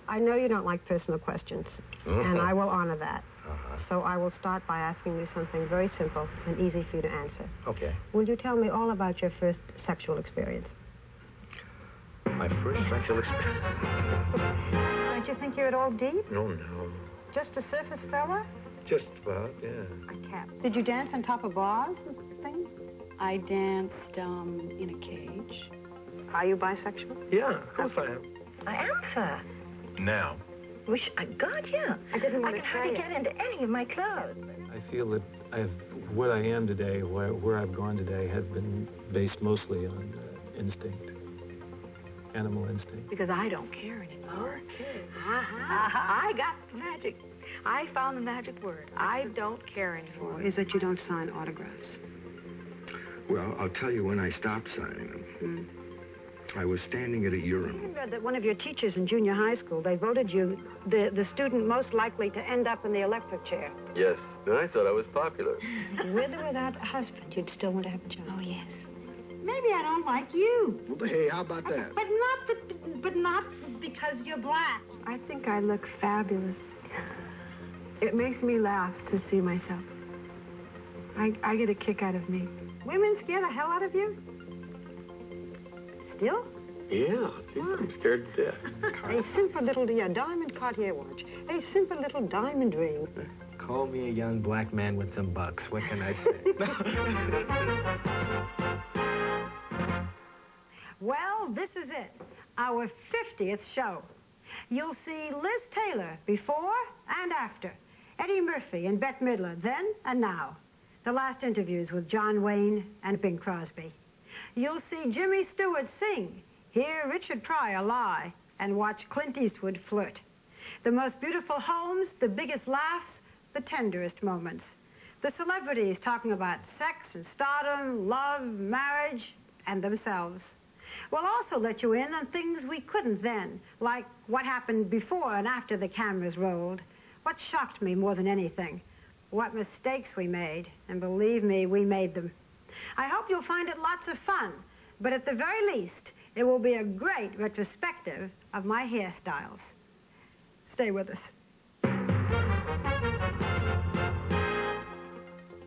I know you don't like personal questions, and I will honor that. So I will start by asking you something very simple and easy for you to answer. Okay. Will you tell me all about your first sexual experience? My first sexual experience? Don't you think you're at all deep? No, no. Just a surface fella? Just about, yeah. A cat. Did you dance on top of bars and things? I danced in a cage. Are you bisexual? Yeah, of course I am. I am, sir. Now. God, yeah. I didn't want I to can say hardly it. get into any of my clothes. I feel that what I am today, where I've gone today, have been based mostly on instinct, animal instinct. Because I don't care anymore. Okay. I got the magic. I found the magic word. I don't care anymore. Is that you don't sign autographs? Well, I'll tell you when I stopped signing them. I was standing at a urinal. I read that one of your teachers in junior high school, they voted you the student most likely to end up in the electric chair. Yes, and I thought I was popular. With or without a husband, you'd still want to have a child. Oh, yes. Maybe I don't like you. Well, hey, how about that? But not because you're black. I think I look fabulous. It makes me laugh to see myself. I get a kick out of me. Women scare the hell out of you? Still? Yeah, geez, I'm scared to death. A simple little diamond Cartier watch. A simple little diamond ring. Call me a young black man with some bucks. What can I say? Well, this is it. Our 50th show. You'll see Liz Taylor before and after. Eddie Murphy and Bette Midler then and now. The last interviews with John Wayne and Bing Crosby. You'll see Jimmy Stewart sing, hear Richard Pryor lie, and watch Clint Eastwood flirt. The most beautiful homes, the biggest laughs, the tenderest moments. The celebrities talking about sex and stardom, love, marriage, and themselves. We'll also let you in on things we couldn't then, like what happened before and after the cameras rolled. What shocked me more than anything. What mistakes we made, and believe me, we made them. I hope you'll find it lots of fun, but at the very least, it will be a great retrospective of my hairstyles. Stay with us.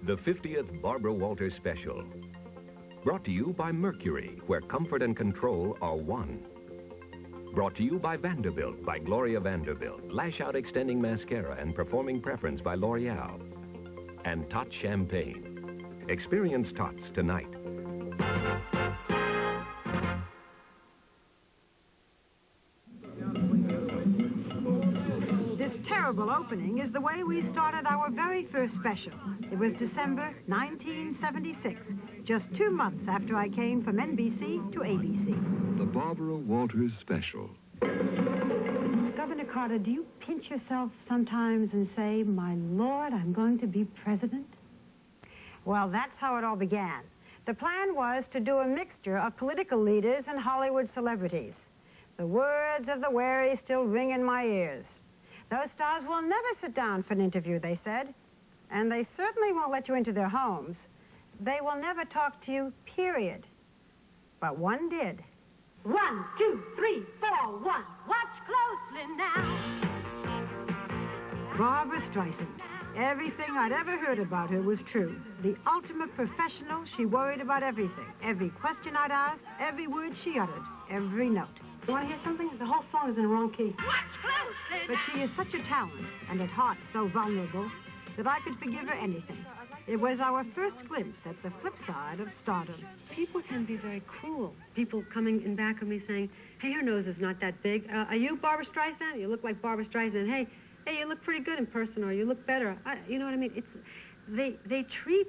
The 50th Barbara Walters Special. Brought to you by Mercury, where comfort and control are one. Brought to you by Vanderbilt, by Gloria Vanderbilt, lash-out extending mascara and performing preference by L'Oreal. And Tot Champagne. Experience Tots tonight. This terrible opening is the way we started our very first special. It was December 1976, just 2 months after I came from NBC to ABC. The Barbara Walters Special. Governor Carter, do you pinch yourself sometimes and say, my Lord, I'm going to be president? Well, that's how it all began. The plan was to do a mixture of political leaders and Hollywood celebrities. The words of the wary still ring in my ears. Those stars will never sit down for an interview, they said. And they certainly won't let you into their homes. They will never talk to you, period. But one did. 1, 2, 3, 4, 1. Watch closely now. Barbra Streisand. Everything I'd ever heard about her was true. The ultimate professional, she worried about everything. Every question I'd asked, every word she uttered, every note. You want to hear something? The whole phone is in the wrong key. Watch closely. But she is such a talent, and at heart so vulnerable, that I could forgive her anything. It was our first glimpse at the flip side of stardom. People can be very cruel. People coming in back of me saying, hey, your nose is not that big. Are you Barbra Streisand? You look like Barbra Streisand. Hey, you look pretty good in person, or you look better. You know what I mean? They treat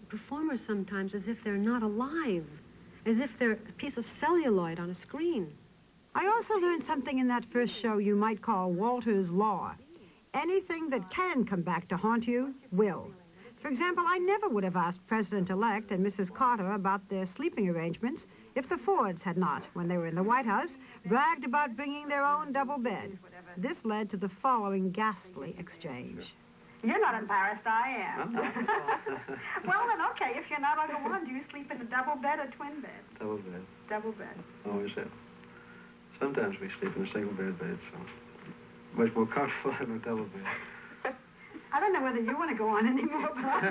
performers sometimes as if they're not alive, as if they're a piece of celluloid on a screen. I also learned something in that first show you might call Walter's Law. Anything that can come back to haunt you, will. For example, I never would have asked President-elect and Mrs. Carter about their sleeping arrangements if the Fords had not, when they were in the White House, bragged about bringing their own double bed. This led to the following ghastly exchange. You're not embarrassed, I am. Well, then, okay, if you're not on the one, do you sleep in a double bed or twin bed? Double bed. Double bed. Always it. Sometimes we sleep in a single bed, so. Much more comfortable than a double bed. I don't know whether you want to go on anymore, but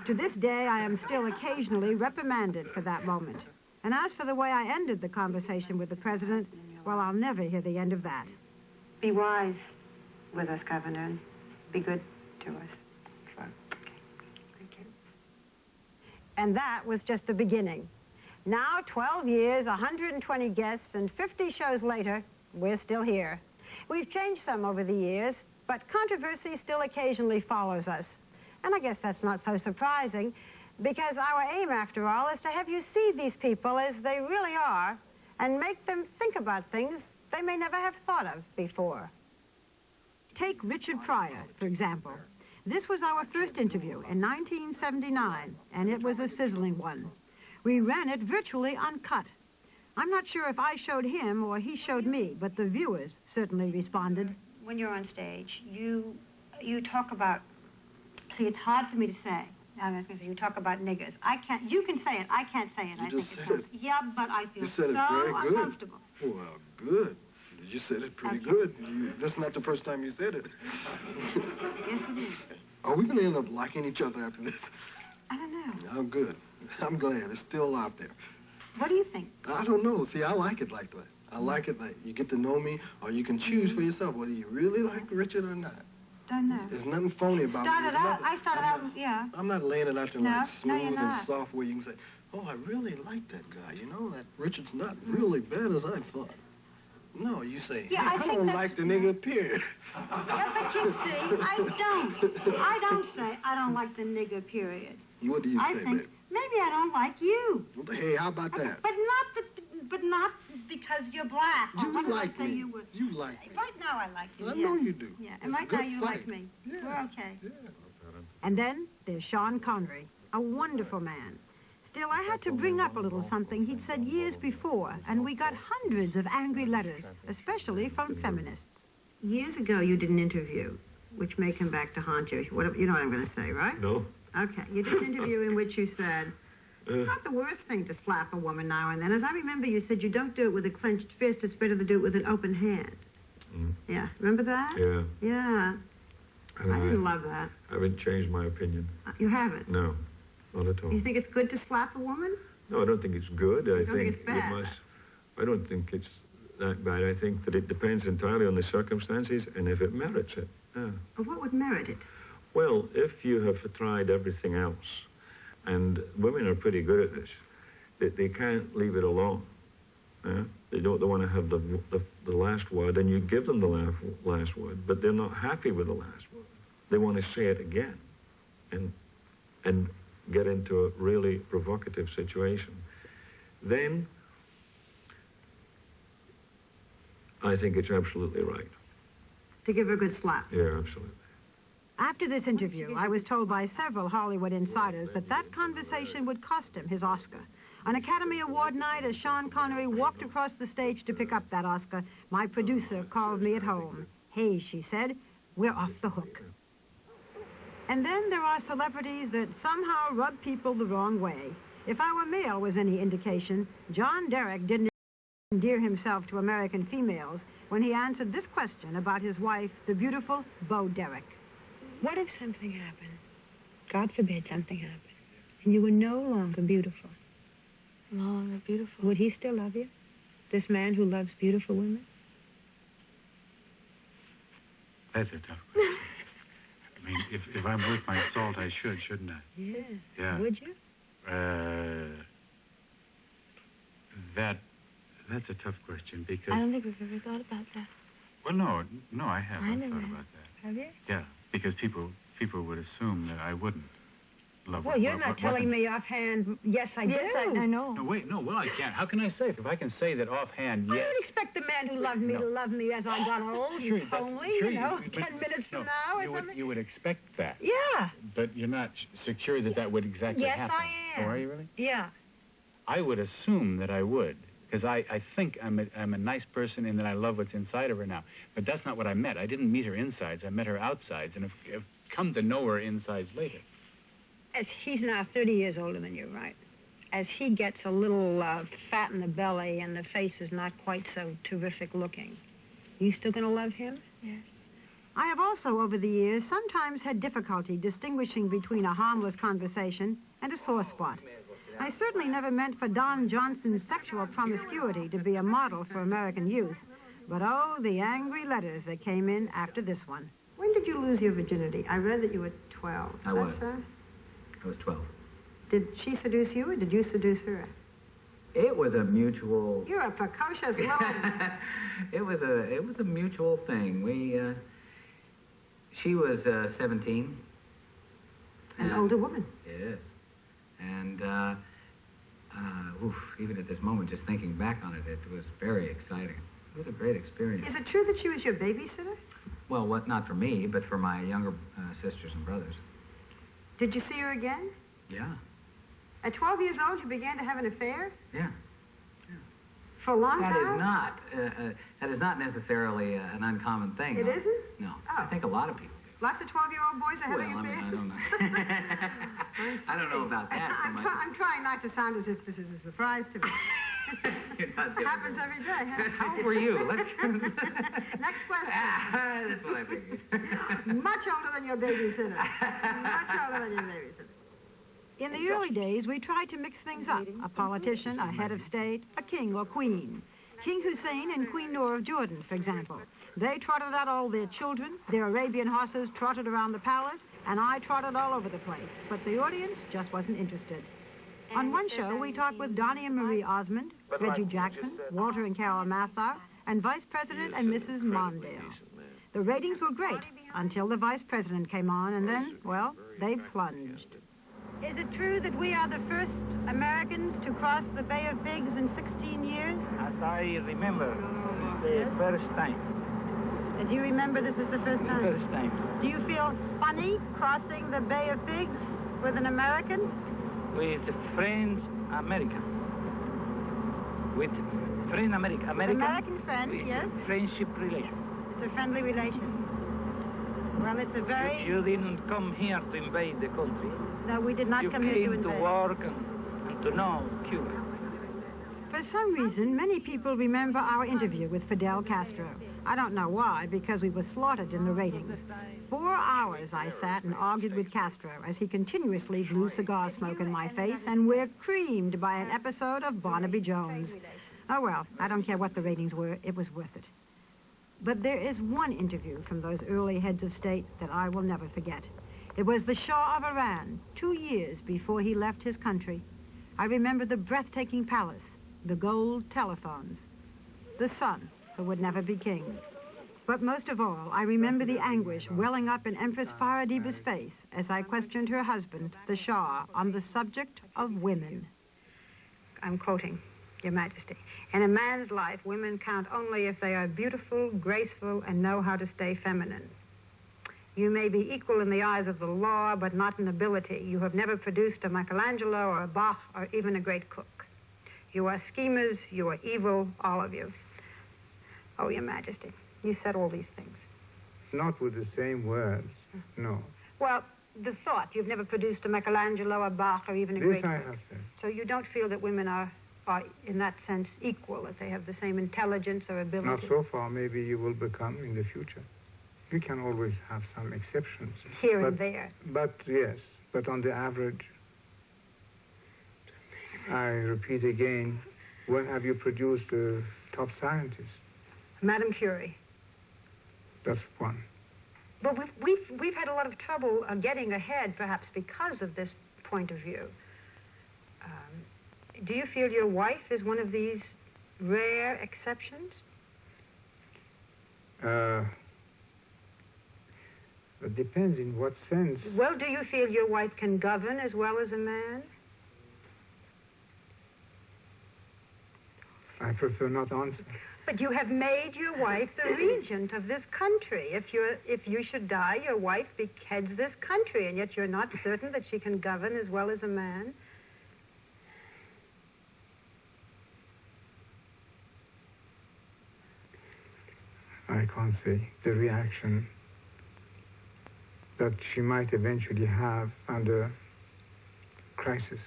To this day, I am still occasionally reprimanded for that moment. And as for the way I ended the conversation with the president, well, I'll never hear the end of that. Be wise with us, Governor, and be good to us. Fine. Thank you. And that was just the beginning. Now, 12 years, 120 guests, and 50 shows later, we're still here. We've changed some over the years, but controversy still occasionally follows us. And I guess that's not so surprising, because our aim, after all, is to have you see these people as they really are and make them think about things they may never have thought of before. Take Richard Pryor, for example. This was our first interview in 1979, and it was a sizzling one. We ran it virtually uncut. I'm not sure if I showed him or he showed me, but the viewers certainly responded. when you're on stage, you talk about, see, it's hard for me to say. I was going to say, you talk about niggers. I can't, you can say it, I can't say it. You I just think said it's it. Yeah, but I feel You said so it very good. uncomfortable. Well, good. You said it pretty good. That's not the first time you said it. Yes, it is. Are we going to end up liking each other after this? I don't know. I'm good. I'm glad. It's still out there. What do you think? I don't know. See, I like it like that. I like it like you get to know me, or you can choose for yourself whether you really like Richard or not. Don't know. There's nothing phony about me. I started out, yeah. I'm not laying it out there No, like no, smooth you're and not. soft where you can say, oh, I really like that guy. You know, that Richard's not really bad as I thought. No, you say, Yeah, I hey, I think don't that's- like the nigga, period. Yeah, but you see, I don't say I don't like the nigger, period. What do you I say, think babe? maybe I don't like you. Hey, how about that? But not because you're black. Or You what did like I say me. you were? You like me. Right now I like you. I yeah. know you do. Yeah, It's and a right now good you fight. like me. Yeah. We're okay. Yeah. And then there's Sean Connery, a wonderful man. Still, I had to bring up a little something he'd said years before, and we got hundreds of angry letters, especially from feminists. Years ago, you did an interview, which may come back to haunt you. You know what I'm going to say, right? No. Okay. You did an interview in which you said, it's not the worst thing to slap a woman now and then. As I remember, you said you don't do it with a clenched fist. It's better to do it with an open hand. Mm. Yeah. Remember that? Yeah. Yeah. And I didn't love that. I haven't changed my opinion. You haven't? No, not at all. You think it's good to slap a woman? No, I don't think it's good. You don't think it's bad? You must. I don't think it's that bad. I think that it depends entirely on the circumstances and if it merits it. Yeah. But what would merit it? Well, if you have tried everything else, and women are pretty good at this, they can't leave it alone. They don't want to have the last word, and you give them the last word, but they're not happy with the last word. They want to say it again, and get into a really provocative situation. Then I think it's absolutely right. To give her a good slap. Yeah, absolutely. After this interview, I was told by several Hollywood insiders that conversation would cost him his Oscar. On Academy Award night, as Sean Connery walked across the stage to pick up that Oscar, my producer called me at home. Hey, she said, we're off the hook. And then there are celebrities that somehow rub people the wrong way. If our male was any indication, John Derek didn't endear himself to American females when he answered this question about his wife, the beautiful Bo Derek. What if something happened? God forbid something happened. And you were no longer beautiful. No longer beautiful. Would he still love you? This man who loves beautiful women? That's a tough question. I mean, if I'm worth my salt, I should, shouldn't I? Yeah. Yeah. Would you? That's a tough question because... I don't think we've ever thought about that. Well, no, I haven't I never thought have. about that. Have you? Yeah, because people would assume that I wouldn't love Well, you're not telling me offhand, yes, I do. Yes, I know. No, wait, no, well, I can't. How can I say it? If I can say that offhand, I yes. don't expect the man who loved me to love me as I got old Sure, and that's- homely, sure you know, but 10 minutes no, from now or you would, something. you would expect that. Yeah. But you're not secure that that would exactly Yes, happen. I am. Oh, are you really? Yeah. I would assume that I would, because I think I'm a nice person and that I love what's inside of her now. But that's not what I met. I didn't meet her insides. I met her outsides, and have come to know her insides later. As he's now 30 years older than you, right? As he gets a little fat in the belly and the face is not quite so terrific looking, You still going to love him? Yes. I have also, over the years, sometimes had difficulty distinguishing between a harmless conversation and a sore spot. I certainly never meant for Don Johnson's sexual promiscuity to be a model for American youth. But oh, the angry letters that came in after this one. When did you lose your virginity? I read that you were 12. I was. That, sir? I was 12. Did she seduce you, or did you seduce her? It was a mutual. You're a precocious little... It was a mutual thing. She was 17. An older woman. Yes. And, even at this moment, just thinking back on it, it was very exciting. It was a great experience. Is it true that she was your babysitter? Well, not for me, but for my younger sisters and brothers. Did you see her again? Yeah. At 12 years old, you began to have an affair? Yeah. For a long time? That is not necessarily an uncommon thing. It isn't? No. Oh. I think a lot of people do. Lots of 12-year-old boys are having affairs? I don't know. I don't know about that so much. I'm trying not to sound as if this is a surprise to me. You're not doing It happens every day. Huh? How old were you? Next question. That's what I figured. Much older than your babysitter. Much older than your babysitter. In the early days, we tried to mix things up. A politician, a head of state, a king or queen. King Hussein and Queen Noor of Jordan, for example. They trotted out all their children, their Arabian horses trotted around the palace, and I trotted all over the place. But the audience just wasn't interested. On one show, we talked with Donnie and Marie Osmond, Reggie Jackson, Walter and Carol Mathar, and Vice President and Mrs. Mondale. The ratings were great until the Vice President came on, and then, well, they plunged. Is it true that we are the first Americans to cross the Bay of Pigs in 16 years? As I remember, it's the first time. As you remember, this is the first time? The first time. Do you feel funny crossing the Bay of Pigs with an American? With friends America. With friend America. American friends, yes. Friendship relation. It's a friendly relation. Well, it's a very... You didn't come here to invade the country. No, we did not come here to invade. You came to work and to know Cuba. For some reason, many people remember our interview with Fidel Castro. I don't know why, because we were slaughtered in the ratings. 4 hours I sat and argued with Castro as he continuously blew cigar smoke in my face, and we're creamed by an episode of Barnaby Jones. Oh, well, I don't care what the ratings were. It was worth it. But there is one interview from those early heads of state that I will never forget. It was the Shah of Iran, 2 years before he left his country. I remember the breathtaking palace, the gold telephones, the son who would never be king. But most of all, I remember the anguish welling up in Empress Farrah Diba's face as I questioned her husband, the Shah, on the subject of women. I'm quoting, Your Majesty. In a man's life, women count only if they are beautiful, graceful, and know how to stay feminine. You may be equal in the eyes of the law, but not in ability. You have never produced a Michelangelo or a Bach or even a great cook. You are schemers, you are evil, all of you. Oh, Your Majesty, you said all these things. Not with the same words, no. Well, the thought, you've never produced a Michelangelo, a Bach, or even a great cook. This I have said. So you don't feel that women are, in that sense, equal, that they have the same intelligence or ability? Not so far. Maybe you will become in the future. You can always have some exceptions. Here and there. But, yes, but on the average, I repeat again, when have you produced a top scientist? Madame Curie. That's one. But we've had a lot of trouble getting ahead, perhaps because of this point of view. Do you feel your wife is one of these rare exceptions? It depends in what sense. Well, do you feel your wife can govern as well as a man? I prefer not answer. But you have made your wife the regent of this country. If you should die, your wife heads this country, and yet you're not certain that she can govern as well as a man. I can't say. The reaction that she might eventually have under crisis.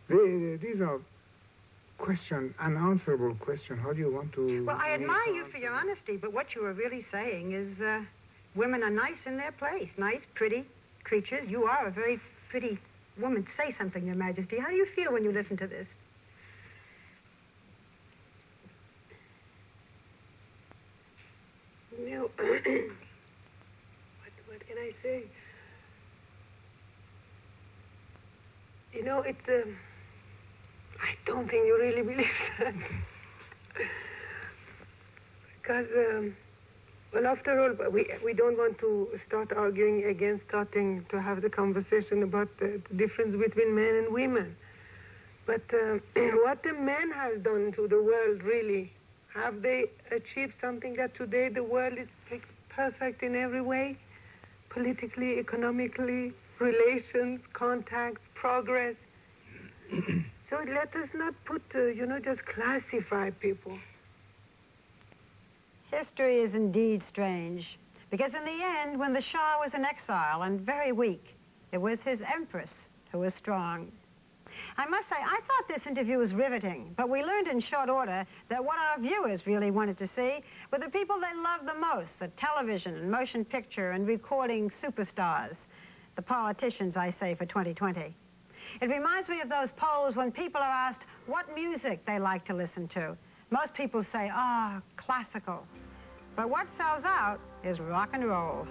These are question, unanswerable question. How do you want to... Well, I admire you for your honesty, but what you are really saying is women are nice in their place. Nice, pretty creatures. You are a very pretty woman. Say something, Your Majesty. How do you feel when you listen to this? You know, what can I say? You know, it's, I don't think you really believe that. Because, well, after all, we don't want to start arguing again, starting to have the conversation about the difference between men and women. But what the men has done to the world, really, have they achieved something that today the world is perfect in every way? Politically, economically, relations, contacts, progress. So let us not put, you know, just classify people. History is indeed strange, because in the end, when the Shah was in exile and very weak, it was his empress who was strong. I must say, I thought this interview was riveting, but we learned in short order that what our viewers really wanted to see were the people they loved the most, the television and motion picture and recording superstars, the politicians, I say, for 2020. It reminds me of those polls when people are asked what music they like to listen to. Most people say, classical. But what sells out is rock and roll.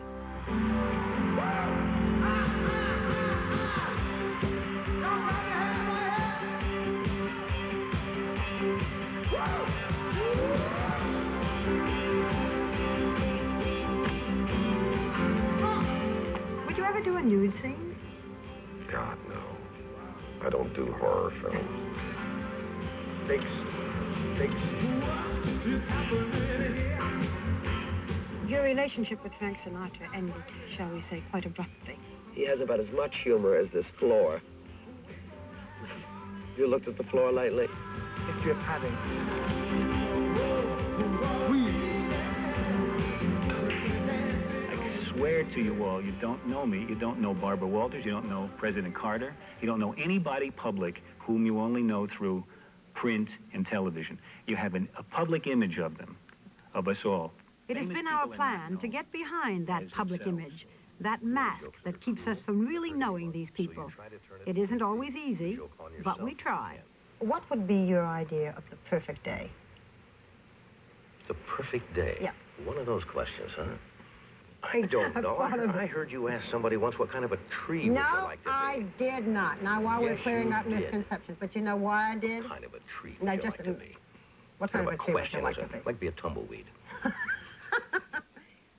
Would you ever do a nude scene? God, no. I don't do horror films. Your relationship with Frank Sinatra ended, shall we say, quite abruptly. He has about as much humor as this floor. You looked at the floor lately? History of padding. I swear to you all, you don't know me. You don't know Barbara Walters. You don't know President Carter. You don't know anybody public whom you only know through print and television. You have a public image of them, of us all. It has been our plan to get behind that public image, that mask that keeps us from really knowing these people. It isn't always easy, but we try. What would be your idea of the perfect day? The perfect day? Yeah. One of those questions, huh? I don't know. I heard you ask somebody once what kind of a tree would you like to be. No, I did not. Now, while we're Yes, clearing you up did. misconceptions, but you know why I did? What kind of a tree No, would you just like to be? What kind of a tree would you question like is to be? it? Might be a tumbleweed.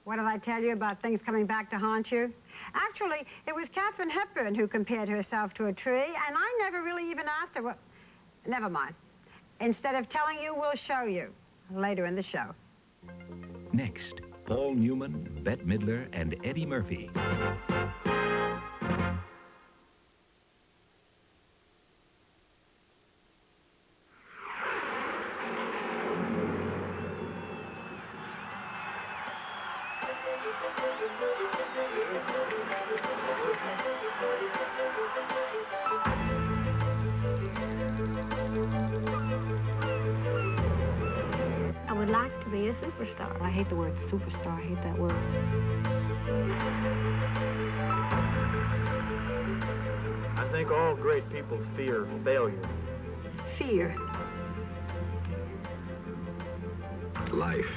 What did I tell you about things coming back to haunt you? Actually, it was Katharine Hepburn who compared herself to a tree, and I never really even asked her what... Never mind. Instead of telling you, we'll show you later in the show. Next, Paul Newman, Bette Midler, and Eddie Murphy. I would like to be a superstar. I hate the word superstar. I hate that word. I think all great people fear failure. Fear. Life.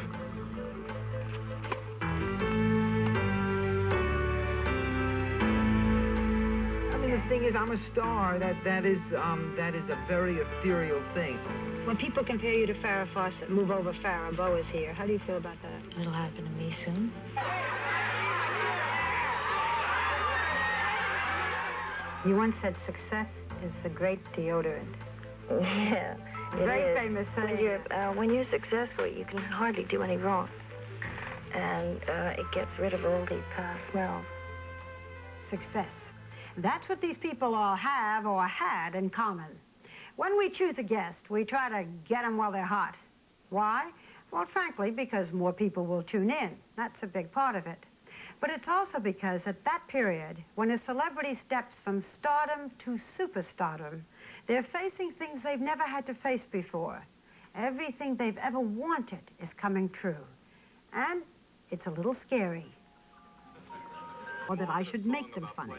I mean, the thing is, I'm a star. That is a very ethereal thing. When people compare you to Farrah Fawcett, move over Farrah, Bo is here. How do you feel about that? It'll happen to me soon. You once said success is a great deodorant. Yeah, it Very is. famous When you're successful, you can hardly do any wrong, and it gets rid of all the smell. Success. That's what these people all have or had in common. When we choose a guest, we try to get them while they're hot. Why? Well, frankly, because more people will tune in. That's a big part of it. But it's also because at that period, when a celebrity steps from stardom to superstardom, They're facing things they've never had to face before. Everything they've ever wanted is coming true. And it's a little scary. Or that I should make them funny.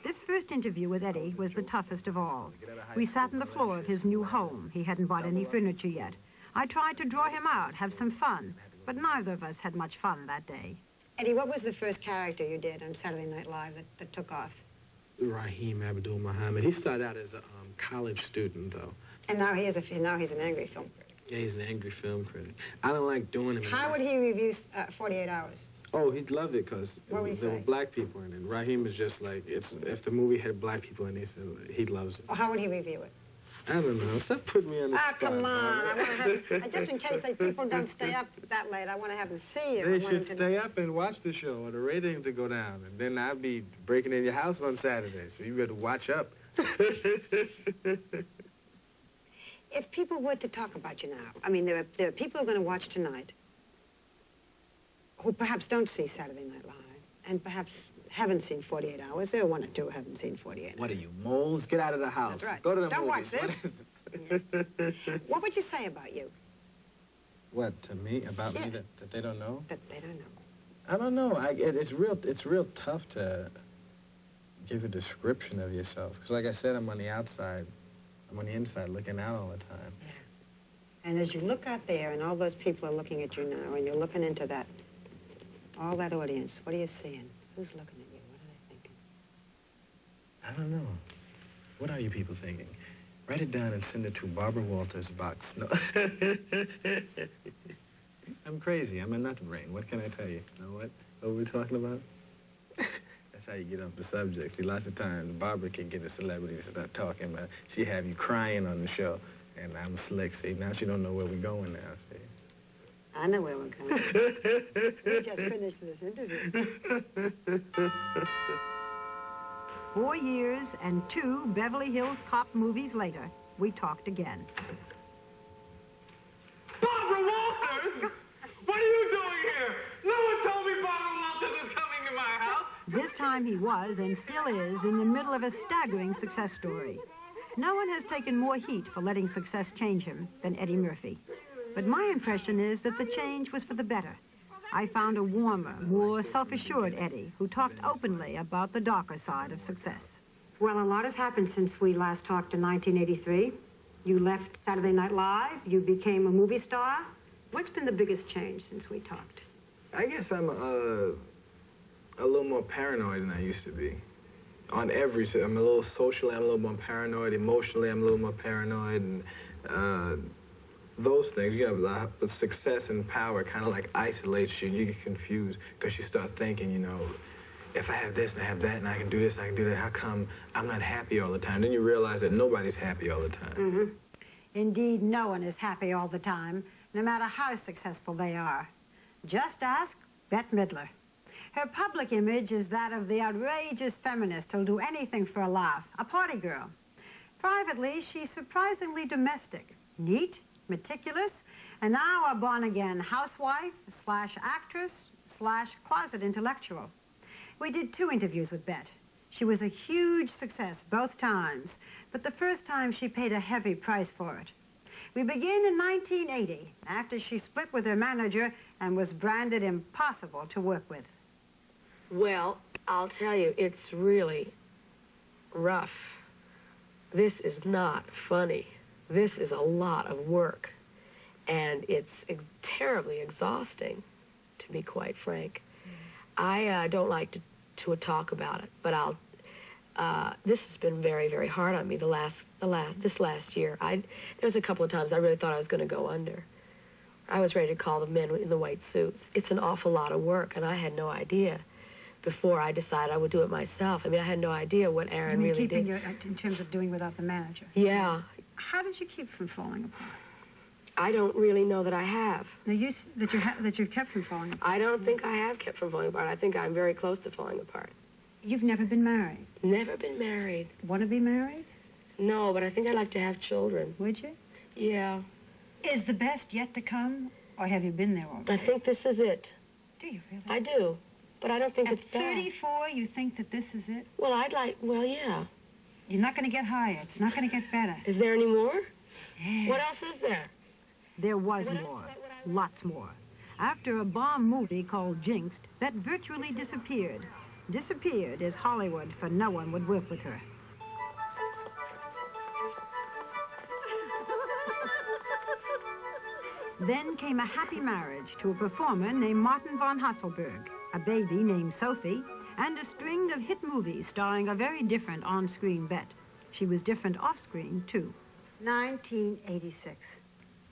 This first interview with Eddie was the toughest of all. We sat on the floor of his new home. He hadn't bought any furniture yet. I tried to draw him out, have some fun, but neither of us had much fun that day. Eddie, what was the first character you did on Saturday Night Live that took off? Raheem Abdul-Muhammad. He started out as a college student, though. And now he's an angry film critic. Yeah, he's an angry film critic. I don't like doing him. How would he review 48 Hours? Oh, he'd love it because there say? were black people in it. Raheem is just like, if the movie had black people in it, he loves it. Well, how would he review it? I don't know. Stop putting me on the spot. Come on. I want to have, just in case people don't stay up that late, I want to have them see you. They should stay up and watch the show, or the ratings will go down. And then I'll be breaking in your house on Saturday, so you better watch up. If people were to talk about you now, I mean, there are people who are going to watch tonight who perhaps don't see Saturday Night Live, and perhaps haven't seen 48 Hours. There are one or two who haven't seen 48 Hours. What are you, moles? Get out of the house. That's right. Go to the Don't movies. watch this. What would you say about you? What, to me? About me that they don't know? That they don't know. I don't know. It's real tough to give a description of yourself. Because like I said, I'm on the outside. I'm on the inside looking out all the time. Yeah. And as you look out there and all those people are looking at you now and you're looking into that, all that audience, what are you seeing? Who's looking at you? What are they thinking? I don't know. What are you people thinking? Write it down and send it to Barbara Walters box. No. I'm crazy. I'm a nut brain. What can I tell you? You know what? What are we talking about? That's how you get off the subject. See, lots of times Barbara can get a celebrity to start talking about. She have you crying on the show, and I'm slick. See, now she don't know where we're going now. See. I know where we're going. We just finished this interview. 4 years and 2 Beverly Hills Cop movies later, we talked again. Barbara Walters! What are you doing here? No one told me Barbara Walters is coming to my house. This time he was, and still is, in the middle of a staggering success story. No one has taken more heat for letting success change him than Eddie Murphy. But my impression is that the change was for the better. I found a warmer, more self-assured Eddie who talked openly about the darker side of success. Well, a lot has happened since we last talked in 1983. You left Saturday Night Live. You became a movie star. What's been the biggest change since we talked? I guess I'm a little more paranoid than I used to be. On every, I'm a little socially, I'm a little more paranoid. Emotionally, I'm a little more paranoid. And those things, you have the success and power kind of like isolates you, and you get confused because you start thinking, you know, if I have this and I have that and I can do this, I can do that, how come I'm not happy all the time? Then you realize that nobody's happy all the time. Mm-hmm. Indeed, no one is happy all the time, no matter how successful they are. Just ask Bette Midler. Her public image is that of the outrageous feminist who'll do anything for a laugh, a party girl. Privately, she's surprisingly domestic, neat, meticulous, and now a born-again housewife / actress / closet intellectual. We did 2 interviews with Bette. She was a huge success both times, but the first time she paid a heavy price for it. We begin in 1980, after she split with her manager and was branded impossible to work with. Well, I'll tell you, it's really rough. This is not funny. This is a lot of work, and it's terribly exhausting, to be quite frank. I don't like to talk about it, but this has been very, very hard on me this last year. There was a couple of times I really thought I was going to go under. I was ready to call the men in the white suits. It's an awful lot of work, and I had no idea before I decided I would do it myself. I mean, I had no idea what Aaron really did. In terms of doing without the manager? Yeah. How did you keep from falling apart? I don't really know that I have. Now, that you've kept from falling apart? I don't think I have kept from falling apart. I think I'm very close to falling apart. You've never been married? Never been married. Want to be married? No, but I think I'd like to have children. Would you? Yeah. Is the best yet to come, or have you been there already? I think this is it. Do you really? I do, but I don't think it's that. At 34, you think that this is it? Well, yeah. You're not going to get higher. It's not going to get better. Is there any more? Yeah. What else is there? There was more. Lots more. After a bomb movie called Jinxed, Bette virtually disappeared. Disappeared as Hollywood, for no one would work with her. Then came a happy marriage to a performer named Martin von Hasselberg, a baby named Sophie, and a string of hit movies starring a very different on-screen Bette. She was different off-screen, too. 1986.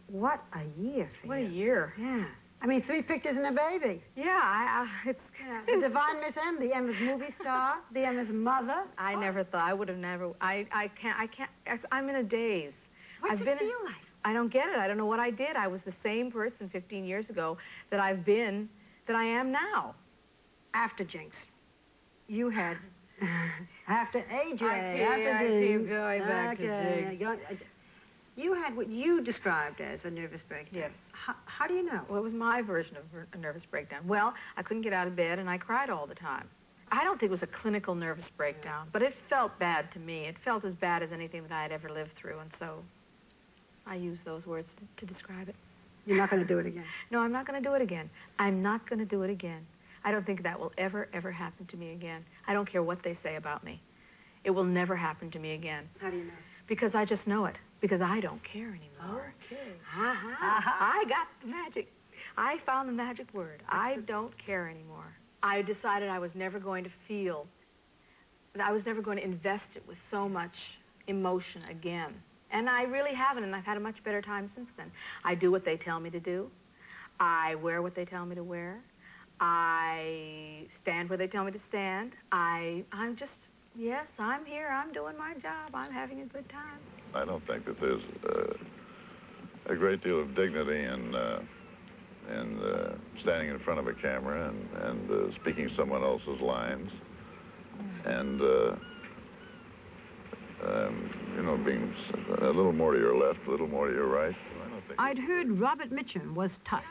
What a year for What you. a year. Yeah. I mean, 3 pictures and a baby. Yeah, it's... Yeah. The divine Miss M, the Emma's movie star, the Emma's mother. I never thought, I would have never, I can't, I'm in a daze. What's it feel like? I don't get it. I don't know what I did. I was the same person 15 years ago that I am now. After Jinx. You had... after AJ, I keep going back to Jinx. You had what you described as a nervous breakdown. Yes. How do you know? Well, it was my version of a nervous breakdown. Well, I couldn't get out of bed, and I cried all the time. I don't think it was a clinical nervous breakdown, but it felt bad to me. It felt as bad as anything that I had ever lived through, and so I use those words to describe it. You're not going to do it again? No, I'm not going to do it again. I'm not going to do it again. I don't think that will ever, ever happen to me again. I don't care what they say about me. It will never happen to me again. How do you know? Because I just know it. Because I don't care anymore. Okay. I got the magic. I found the magic word. I don't care anymore. I decided I was never going to feel, that I was never going to invest it with so much emotion again. And I really haven't, and I've had a much better time since then. I do what they tell me to do. I wear what they tell me to wear. I stand where they tell me to stand. I'm just, yes, I'm here. I'm doing my job. I'm having a good time. I don't think that there's a great deal of dignity in standing in front of a camera and speaking someone else's lines, and you know, being a little more to your left, a little more to your right. I'd heard Robert Mitchum was tough.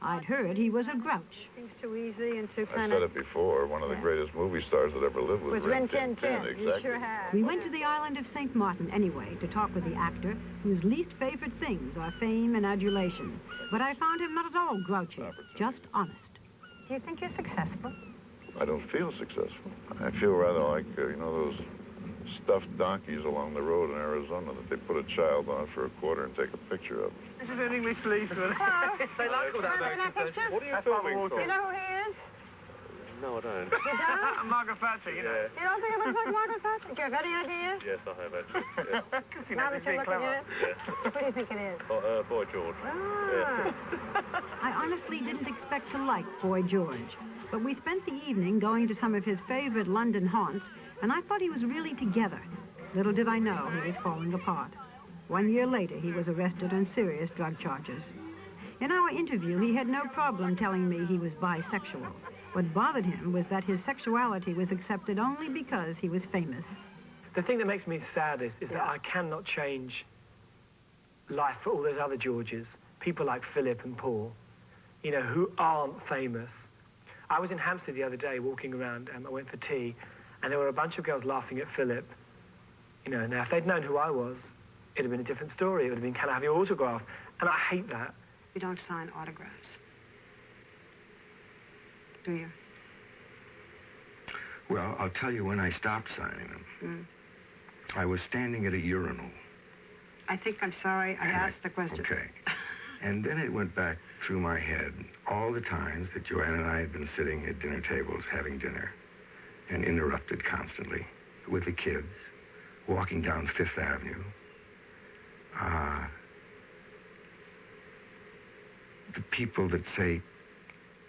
I'd heard he was a grouch. Seems too easy and too I kind said it before, one of the greatest movie stars that ever lived was Rin Tin Tin. You sure have. We went to the island of St. Martin anyway to talk with the actor whose least favorite things are fame and adulation. But I found him not at all grouchy, just honest. Do you think you're successful? I don't feel successful. I feel rather like, you know, those stuffed donkeys along the road in Arizona that they put a child on for a quarter and take a picture of. This is an English policeman. They like all that pictures. What are you filming for? You know who he is? No, I don't. You don't? Margaret Thatcher, you know. You don't think it looks like Margaret Thatcher? Do you have any idea? Yes, I have actually. Yeah. Now that you're looking at it? Yes. What do you think it is? Boy George. Ah. I honestly didn't expect to like Boy George, but we spent the evening going to some of his favorite London haunts, and I thought he was really together. Little did I know he was falling apart. 1 year later, he was arrested on serious drug charges. In our interview, he had no problem telling me he was bisexual. What bothered him was that his sexuality was accepted only because he was famous. The thing that makes me sad is that I cannot change life for all those other Georges, people like Philip and Paul, you know, who aren't famous. I was in Hampstead the other day walking around, I went for tea, and there were a bunch of girls laughing at Philip. You know, now if they'd known who I was, it'd have been a different story. It would have been, can I have your autograph? And I hate that. You don't sign autographs, do you? Well, I'll tell you when I stopped signing them. I was standing at a urinal. I think I'm sorry I asked the question. Okay. And then it went back through my head all the times that Joanne and I had been sitting at dinner tables having dinner and interrupted constantly with the kids, walking down Fifth Avenue. The people that say,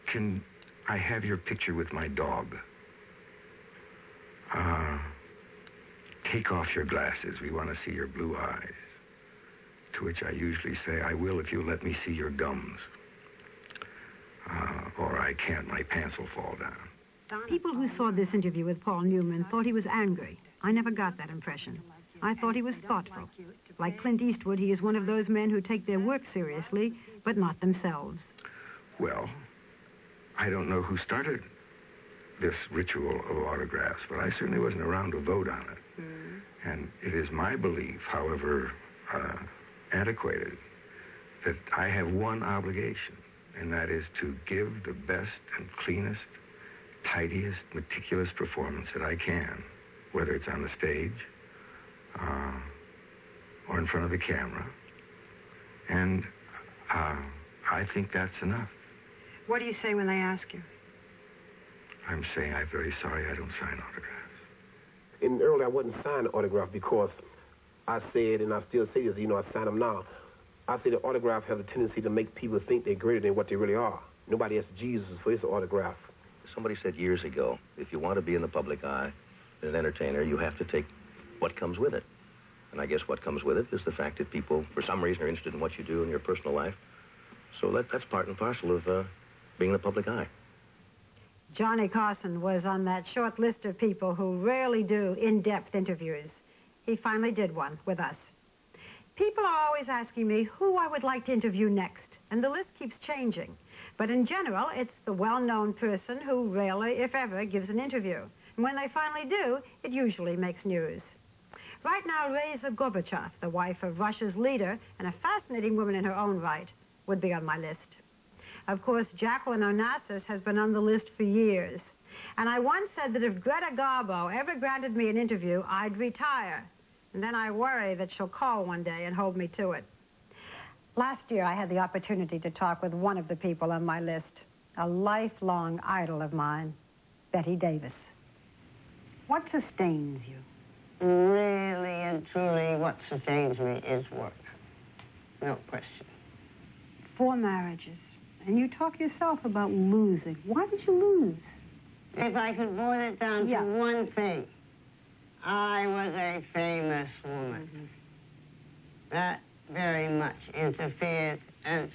can I have your picture with my dog? Take off your glasses. We want to see your blue eyes. To which I usually say, I will if you let me see your gums. Or I can't, my pants will fall down. People who saw this interview with Paul Newman thought he was angry. I never got that impression. I thought he was thoughtful. Like Clint Eastwood, he is one of those men who take their work seriously, but not themselves. Well, I don't know who started this ritual of autographs, but I certainly wasn't around to vote on it. And it is my belief, however antiquated, that I have one obligation, and that is to give the best and cleanest, tidiest, meticulous performance that I can, whether it's on the stage or in front of the camera. And I think that's enough. What do you say when they ask you? I'm saying I'm very sorry I don't sign autographs. And earlier I wouldn't sign an autograph because I said, and I still say this, you know, I sign them now. I say the autograph has a tendency to make people think they're greater than what they really are. Nobody asks Jesus for his autograph. Somebody said years ago, if you want to be in the public eye, an entertainer, you have to take what comes with it. And I guess what comes with it is the fact that people, for some reason, are interested in what you do in your personal life. So that's part and parcel of being in the public eye. Johnny Carson was on that short list of people who rarely do in-depth interviews. He finally did one with us. People are always asking me who I would like to interview next, and the list keeps changing. But in general, it's the well-known person who rarely, if ever, gives an interview. And when they finally do, it usually makes news. Right now, Raisa Gorbachev, the wife of Russia's leader, and a fascinating woman in her own right, would be on my list. Of course, Jacqueline Onassis has been on the list for years. And I once said that if Greta Garbo ever granted me an interview, I'd retire. And then I worry that she'll call one day and hold me to it. Last year, I had the opportunity to talk with one of the people on my list, a lifelong idol of mine, Bette Davis. What sustains you? Really and truly, what sustains me is work. No question. 4 marriages. And you talk yourself about losing. Why did you lose? If I could boil it down to one thing, I was a famous woman. That very much interfered and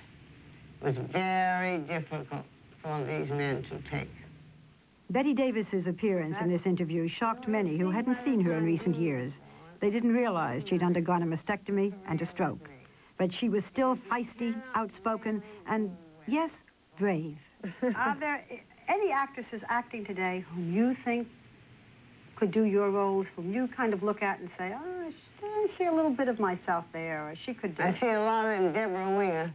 was very difficult for these men to take. Bette Davis's appearance in this interview shocked many who hadn't seen her in recent years. They didn't realize she'd undergone a mastectomy and a stroke. But she was still feisty, outspoken, and, yes, brave. Are there any actresses acting today whom you think could do your roles, whom you kind of look at and say, oh, I see a little bit of myself there, or she could do I it? see a lot in Deborah Winger.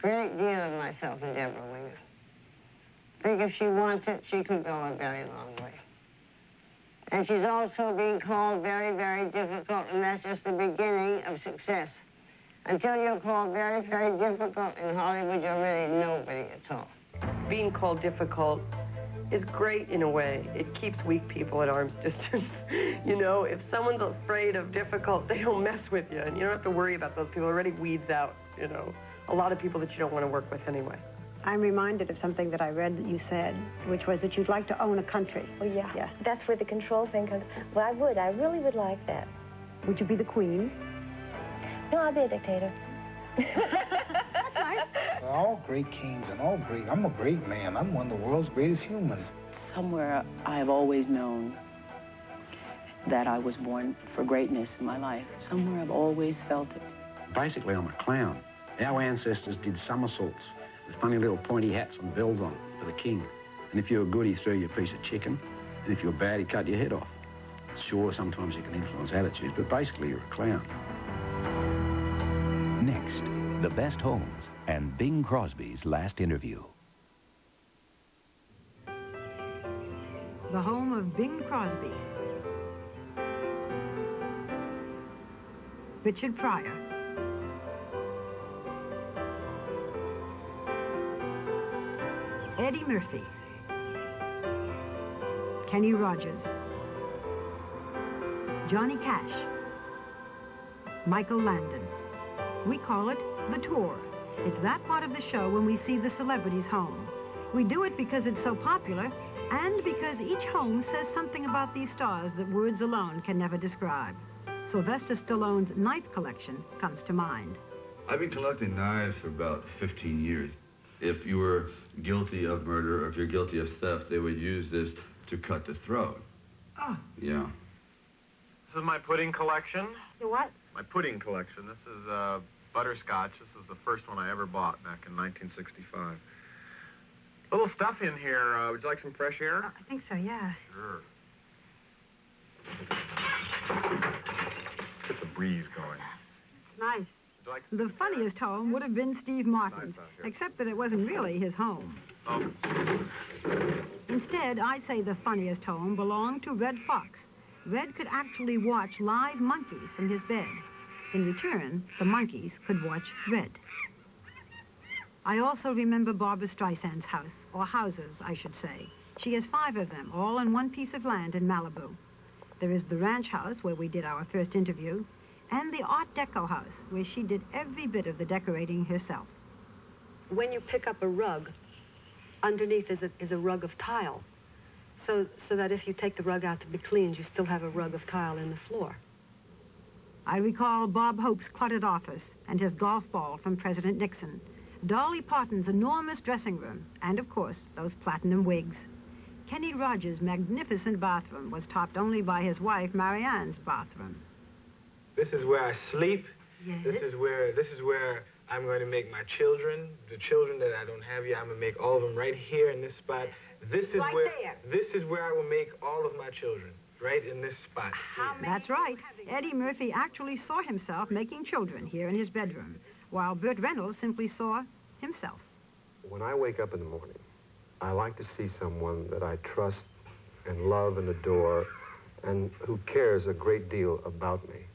Great deal of myself in Deborah Winger. I think if she wants it, she could go a very long way. And she's also being called very, very difficult, and that's just the beginning of success. Until you're called very, very difficult in Hollywood, you're really nobody at all. Being called difficult is great in a way. It keeps weak people at arm's distance. You know, if someone's afraid of difficult, they don't mess with you, and you don't have to worry about those people. It already weeds out, you know, a lot of people that you don't want to work with anyway. I'm reminded of something that I read that you said, which was that you'd like to own a country. Well, yeah. That's where the control thing comes. Well, I would. I really would like that. Would you be the queen? No, I'll be a dictator. That's nice. We're all great kings and all great. I'm a great man. I'm one of the world's greatest humans. Somewhere I have always known that I was born for greatness in my life. Somewhere I've always felt it. Basically, I'm a clown. Our ancestors did somersaults with funny little pointy hats and bells on for the king. And if you were good, he threw you a piece of chicken. And if you were bad, he cut your head off. Sure, sometimes you can influence attitudes, but basically you're a clown. Next, the best homes and Bing Crosby's last interview. The home of Bing Crosby. Richard Pryor. Eddie Murphy. Kenny Rogers. Johnny Cash. Michael Landon. We call it the tour. It's that part of the show when we see the celebrities' home. We do it because it's so popular and because each home says something about these stars that words alone can never describe. Sylvester Stallone's knife collection comes to mind. I've been collecting knives for about 15 years. If you were guilty of murder or if you're guilty of theft, they would use this to cut the throat. Oh. Yeah. This is my pudding collection. Your what? My pudding collection. This is butterscotch. This is the first one I ever bought back in 1965. A little stuffy in here. Would you like some fresh air? I think so, yeah. Sure. Get the breeze going. It's nice. The funniest home would have been Steve Martin's, except that it wasn't really his home. Oh. Instead, I'd say the funniest home belonged to Red Fox. Red could actually watch live monkeys from his bed. In return, the monkeys could watch Red. I also remember Barbra Streisand's house, or houses, I should say. She has 5 of them, all on one piece of land in Malibu. There is the ranch house, where we did our first interview, and the Art Deco house, where she did every bit of the decorating herself. When you pick up a rug, underneath is a rug of tile, so that if you take the rug out to be cleaned, you still have a rug of tile in the floor. I recall Bob Hope's cluttered office and his golf ball from President Nixon, Dolly Parton's enormous dressing room, and, of course, those platinum wigs. Kenny Rogers' magnificent bathroom was topped only by his wife, Marianne's bathroom. This is where I sleep. Yes. This is where I'm going to make my children, the children that I don't have yet. I'm going to make all of them right here in this spot. This is right where there. This is where I will make all of my children, right in this spot. That's right. Eddie Murphy actually saw himself making children here in his bedroom, while Burt Reynolds simply saw himself. When I wake up in the morning, I like to see someone that I trust and love and adore and who cares a great deal about me.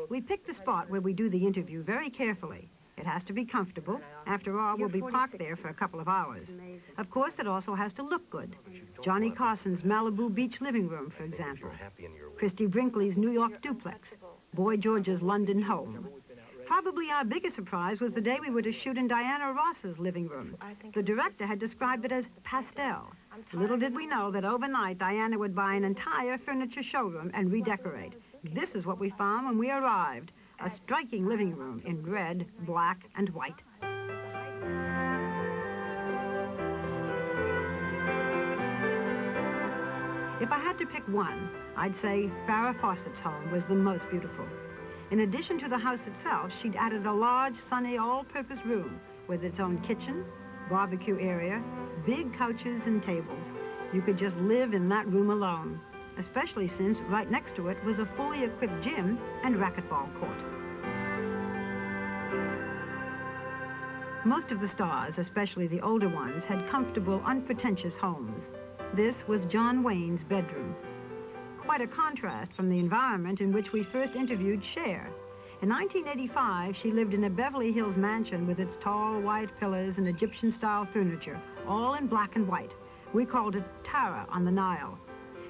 We pick the spot where we do the interview very carefully. It has to be comfortable. After all, we'll be parked there for a couple of hours. Of course, it also has to look good. Johnny Carson's Malibu Beach living room, for example. Christy Brinkley's New York duplex. Boy George's London home. Probably our biggest surprise was the day we were to shoot in Diana Ross's living room. The director had described it as pastel. Little did we know that overnight Diana would buy an entire furniture showroom and redecorate. This is what we found when we arrived. A striking living room in red, black, and white. If I had to pick one, I'd say Farrah Fawcett's home was the most beautiful. In addition to the house itself, she'd added a large, sunny, all-purpose room with its own kitchen, barbecue area, big couches and tables. You could just live in that room alone, especially since right next to it was a fully equipped gym and racquetball court. Most of the stars, especially the older ones, had comfortable, unpretentious homes. This was John Wayne's bedroom. Quite a contrast from the environment in which we first interviewed Cher. In 1985, she lived in a Beverly Hills mansion with its tall white pillars and Egyptian-style furniture, all in black and white. We called it Tara on the Nile.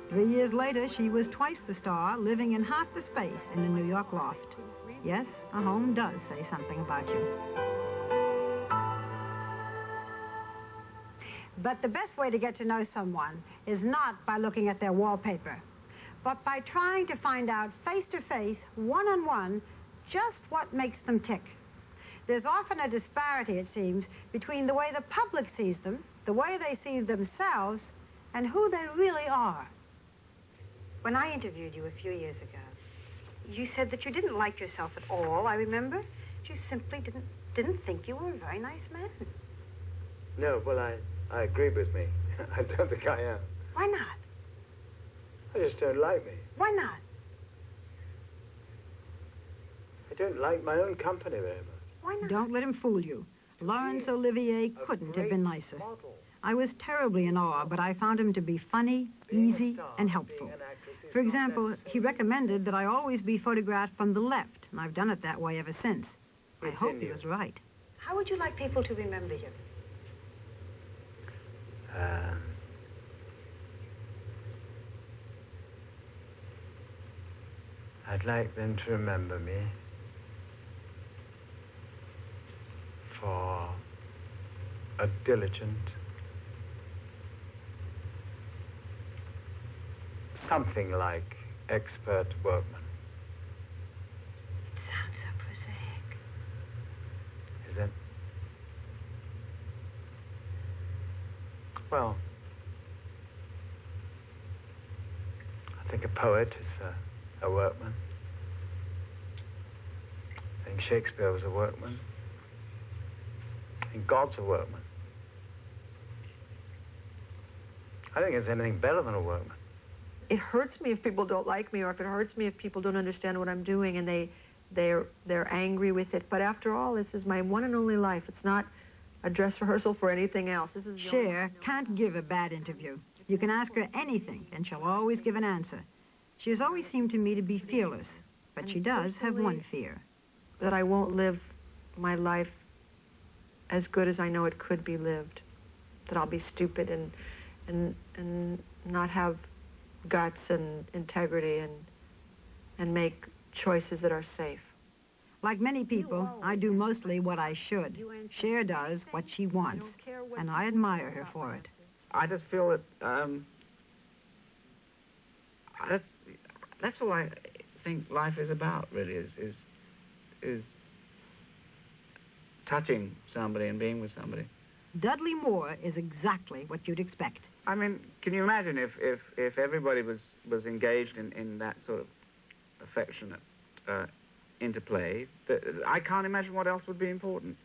3 years later, she was twice the star, living in half the space in a New York loft. Yes, a home does say something about you. But the best way to get to know someone is not by looking at their wallpaper, but by trying to find out face-to-face, one-on-one, just what makes them tick. There's often a disparity, it seems, between the way the public sees them, the way they see themselves, and who they really are. When I interviewed you a few years ago, you said that you didn't like yourself at all, I remember. You simply didn't think you were a very nice man. No, well, I agree with me. I don't think I am. Why not? I just don't like me. Why not? I don't like my own company very much. Why not? Don't let him fool you. Laurence Olivier couldn't have been nicer. I was terribly in awe, but I found him to be funny, easy, and helpful. For example, he recommended that I always be photographed from the left, and I've done it that way ever since. I hope he was right. How would you like people to remember you? I'd like them to remember me for a diligent, something like expert workman. It sounds so prosaic. Is it? Well, I think a poet is a workman. I think Shakespeare was a workman. I think God's a workman. I think it's anything better than a work. It hurts me if people don't like me, or if it hurts me if people don't understand what I'm doing and they're angry with it. But after all, this is my one and only life. It's not a dress rehearsal for anything else. This is Cher can't give a bad interview. You can ask her anything, and she'll always give an answer. She has always seemed to me to be fearless, but she does have one fear. That I won't live my life as good as I know it could be lived. That I'll be stupid and not have guts and integrity and make choices that are safe. Like many people, I do mostly what I should. Cher does what she wants, and I admire her for it. I just feel that that's all I think life is about, really, is touching somebody and being with somebody. Dudley Moore is exactly what you'd expect. I mean, can you imagine if everybody was engaged in that sort of affectionate interplay? I can't imagine what else would be important.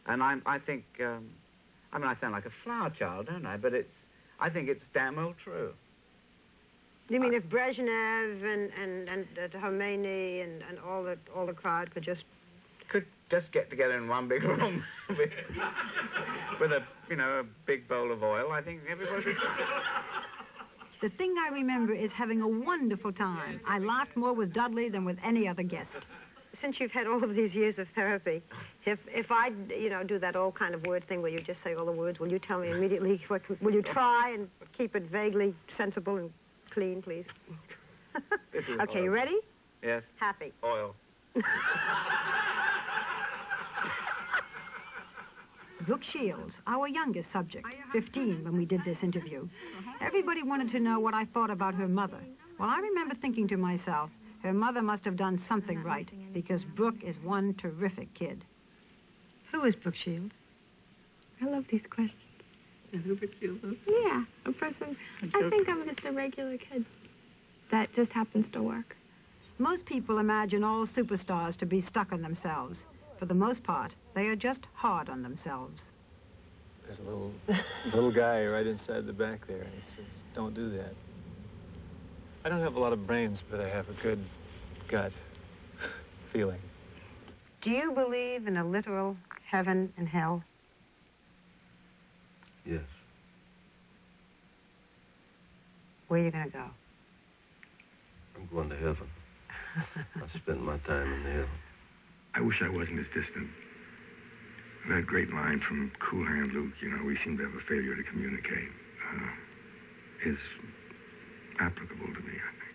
And I think, I mean, I sound like a flower child, don't I? But I think it's damn well true. You mean if Brezhnev and Khomeini and all the crowd could just get together in one big room with a big bowl of oil, I think everybody would. The thing I remember is having a wonderful time. I laughed more with Dudley than with any other guest. Since you've had all of these years of therapy, if I, do that old kind of word thing where you just say all the words, will you tell me immediately? Will you try and keep it vaguely sensible and clean, please? Okay, you ready? Yes. Happy. Oil. Brooke Shields, our youngest subject, 15 when we did this interview. Everybody wanted to know what I thought about her mother. Well, I remember thinking to myself, her mother must have done something right, because Brooke is one terrific kid. Who is Brooke Shields? I love these questions. Who Brooke Shields is? Yeah, a person. I think I'm just a regular kid that just happens to work. Most people imagine all superstars to be stuck on themselves. For the most part, they are just hard on themselves. There's a little guy right inside the back there, and he says, don't do that. I don't have a lot of brains, but I have a good gut feeling. Do you believe in a literal heaven and hell? Yes. Where are you going to go? I'm going to heaven. I spent my time in the hell. I wish I wasn't as distant. That great line from Cool Hand Luke, we seem to have a failure to communicate, is applicable to me, I think.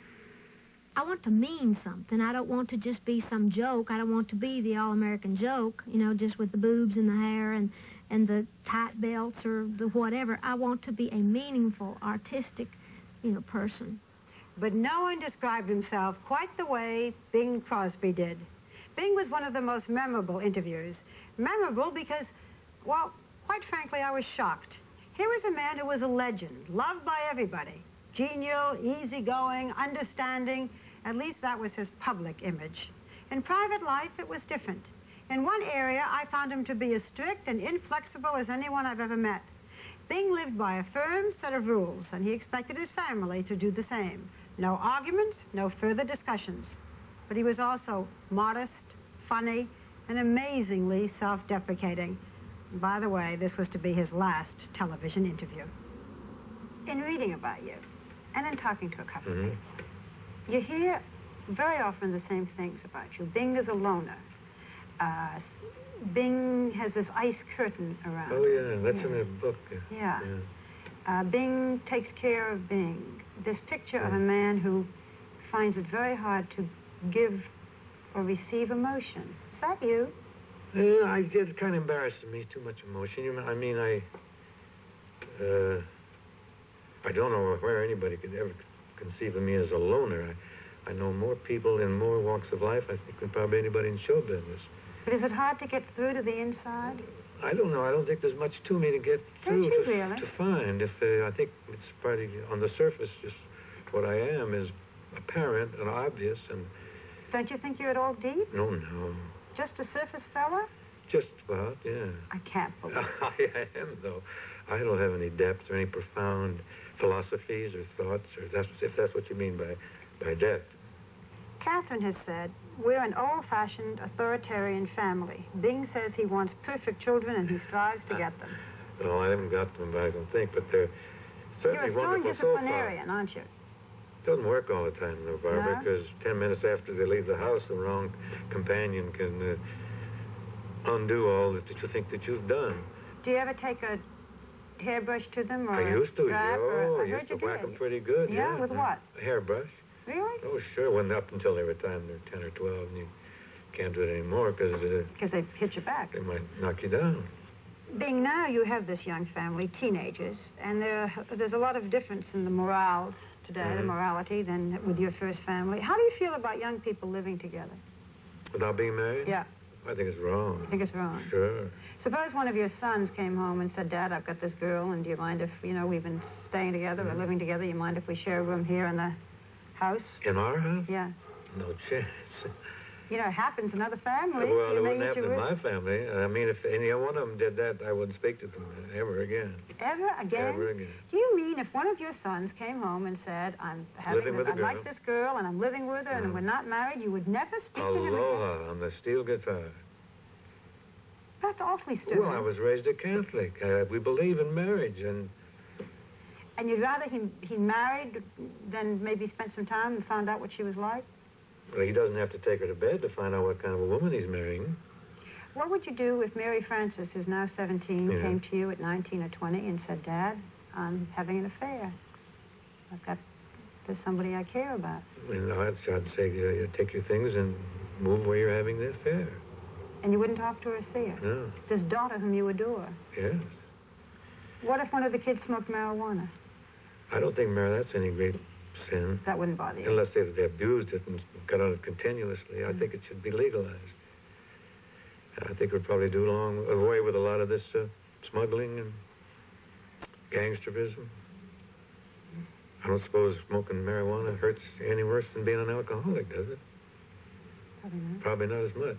I want to mean something. I don't want to just be some joke. I don't want to be the all-American joke, just with the boobs and the hair and the tight belts or the whatever. I want to be a meaningful, artistic, person. But no one described himself quite the way Bing Crosby did. Bing was one of the most memorable interviewers. Memorable because, well, quite frankly, I was shocked. Here was a man who was a legend, loved by everybody. Genial, easygoing, understanding. At least that was his public image. In private life, it was different. In one area, I found him to be as strict and inflexible as anyone I've ever met. Bing lived by a firm set of rules, and he expected his family to do the same. No arguments, no further discussions. But he was also modest, funny, and amazingly self-deprecating. By the way, this was to be his last television interview. In reading about you, and in talking to a couple of people, you hear very often the same things about you. Bing is a loner. Bing has this ice curtain around him. Oh, yeah, that's in the book. Yeah. Bing takes care of Bing. This picture of a man who finds it very hard to give or receive emotion. Is that you? Yeah, it kind of embarrassed me, too much emotion. I mean, I don't know where anybody could ever conceive of me as a loner. I know more people in more walks of life, I think, than probably anybody in show business. But is it hard to get through to the inside? I don't know. I don't think there's much to me to get through to find. I think it's probably on the surface, just what I am is apparent and obvious. And don't you think you're at all deep? No. Just a surface fella? Just about, yeah. I can't believe it. I am, though. I don't have any depth or any profound philosophies or thoughts, or if that's what you mean by death. Catherine has said, we're an old-fashioned authoritarian family. Bing says he wants perfect children and he strives to get them. No, I haven't got them, I don't think, but they're certainly You're a strong wonderful so far. disciplinarian, aren't you? Doesn't work all the time, though, Barbara, No? because 10 minutes after they leave the house, the wrong companion can undo all that you think that you've done. Do you ever take a hairbrush to them, or I used to, a strap, or I used to whack them pretty good. Yeah, with what? A hairbrush. Really? Oh, sure. Well, up until every time they're 10 or 12, and you can't do it anymore because they hit your back. They might knock you down. Being now you have this young family, teenagers, and there's a lot of difference in the morals today, the morality, than with your first family. How do you feel about young people living together? Without being married? Yeah. I think it's wrong. You think it's wrong? Sure. Suppose one of your sons came home and said, Dad, I've got this girl, and do you mind if, we've been staying together or living together, you mind if we share a room here in the house? In our house? Yeah. No chance. It happens in other families. Well, You it may wouldn't eat happen your in ribs. my family. I mean, if any one of them did that, I wouldn't speak to them ever again. Ever again? Ever again. Do you mean if one of your sons came home and said, I like this girl and I'm living with her and we're not married, you would never speak to him again? Aloha on the steel guitar. That's awfully stupid. Well, I was raised a Catholic. We believe in marriage, and you'd rather he married than maybe spent some time and found out what she was like? well, he doesn't have to take her to bed to find out what kind of a woman he's marrying. What would you do if Mary Frances, who's now 17, Yeah. came to you at 19 or 20 and said, Dad, I'm having an affair. There's somebody I care about. I'd say you take your things and move where you're having the affair. And you wouldn't talk to her or see her? No. This daughter whom you adore. Yes. What if one of the kids smoked marijuana? I don't think, Mary, that's any great sin. That wouldn't bother you? Unless they abused it and got on it continuously. I think it should be legalized. I think it would probably do away with a lot of this smuggling and gangsterism. I don't suppose smoking marijuana hurts any worse than being an alcoholic, does it? Probably not. Probably not as much.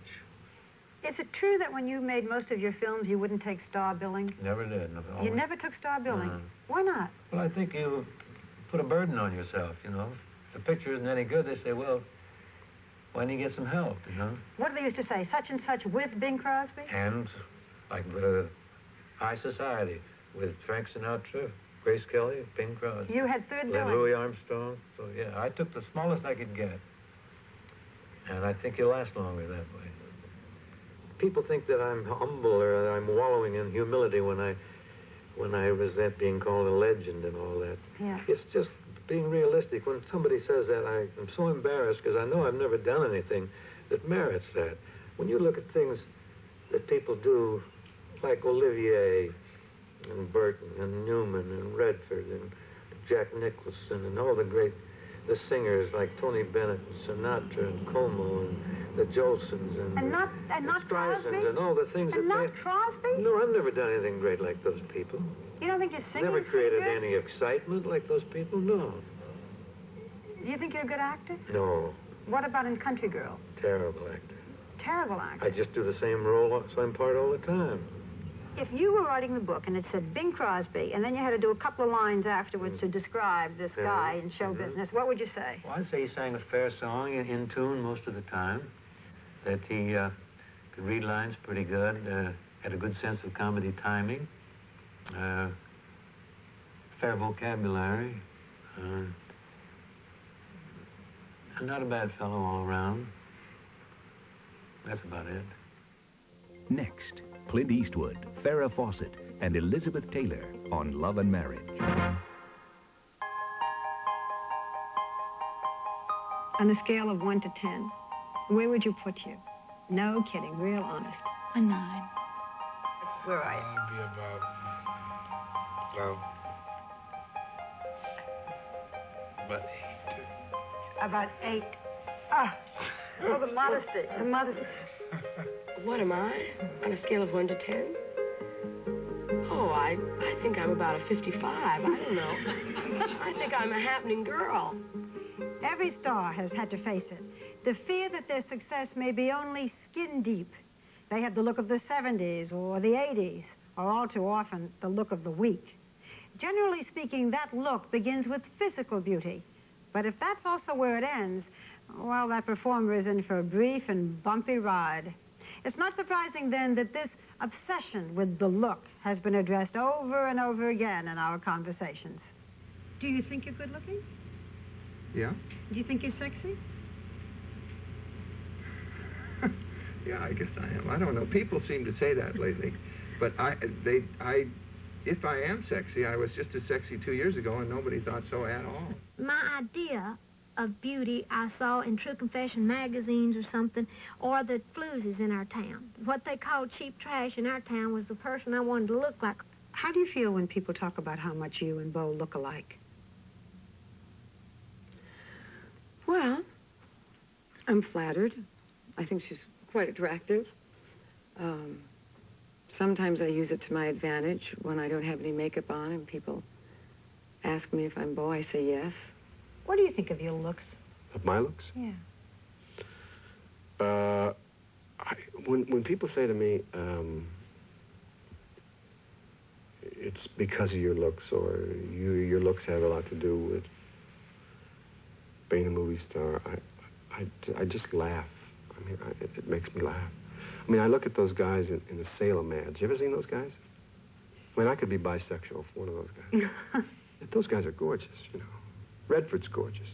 Is it true that when you made most of your films, you wouldn't take star billing? Never did. You never took star billing? No. Why not? Well, I think you put a burden on yourself, If the picture isn't any good, they say, well, why don't you get some help, What do they used to say? Such and such with Bing Crosby? And like high society with Frank Sinatra, Grace Kelly, Bing Crosby. You had third and billing. Louis Armstrong. So, yeah, I took the smallest I could get. And I think you'll last longer that way. People think that I'm humble or that I'm wallowing in humility when I resent being called a legend and all that. Yeah. It's just being realistic. When somebody says that, I'm so embarrassed because I know I've never done anything that merits that. When you look at things that people do, like Olivier and Burton and Newman and Redford and Jack Nicholson and all the singers like Tony Bennett and Sinatra and Como and the Jolsons and not Streisand Crosby? and all the things And that not Crosby? No, I've never done anything great like those people. You don't think your singing's Never created pretty good? any excitement like those people, no. Do you think you're a good actor? No, What about in Country Girl? terrible actor. Terrible actor. I just do the same part all the time. If you were writing the book and it said Bing Crosby, and then you had to do a couple of lines afterwards to describe this guy in show business, what would you say? Well, I'd say he sang a fair song in tune most of the time. That he could read lines pretty good, had a good sense of comedy timing, fair vocabulary, and not a bad fellow all around. That's about it. Next, Clint Eastwood, Farrah Fawcett, and Elizabeth Taylor on Love and Marriage. On a scale of 1 to 10, where would you put you? No kidding, real honest. A 9. Where are you? I'd be about 8. About 8. Ah, oh, the modesty, the modesty. What am I? On a scale of 1 to 10? Oh, I think I'm about a 55. I don't know. I think I'm a happening girl. Every star has had to face it. The fear that their success may be only skin deep. They have the look of the 70s or the 80s, or all too often the look of the weak. Generally speaking, that look begins with physical beauty. But if that's also where it ends, well, that performer is in for a brief and bumpy ride. It's not surprising, then, that this obsession with the look has been addressed over and over again in our conversations. Do you think you're good-looking? Yeah? Do you think you're sexy? Yeah, I guess I am. I don't know. People seem to say that lately. But if I am sexy, I was just as sexy 2 years ago, and nobody thought so at all. My idea of beauty I saw in True Confession magazines or something, or the floozies in our town. What they called cheap trash in our town was the person I wanted to look like. How do you feel when people talk about how much you and Bo look alike? Well, I'm flattered. I think she's quite attractive. Sometimes I use it to my advantage when I don't have any makeup on and people ask me if I'm Bo. I say yes. What do you think of your looks? Of my looks? Yeah. When people say to me, it's because of your looks, or your looks have a lot to do with being a movie star, I just laugh. I mean, it makes me laugh. I mean, I look at those guys in the Salem ads. You ever seen those guys? I mean, I could be bisexual for one of those guys. Those guys are gorgeous, you know. Redford's gorgeous.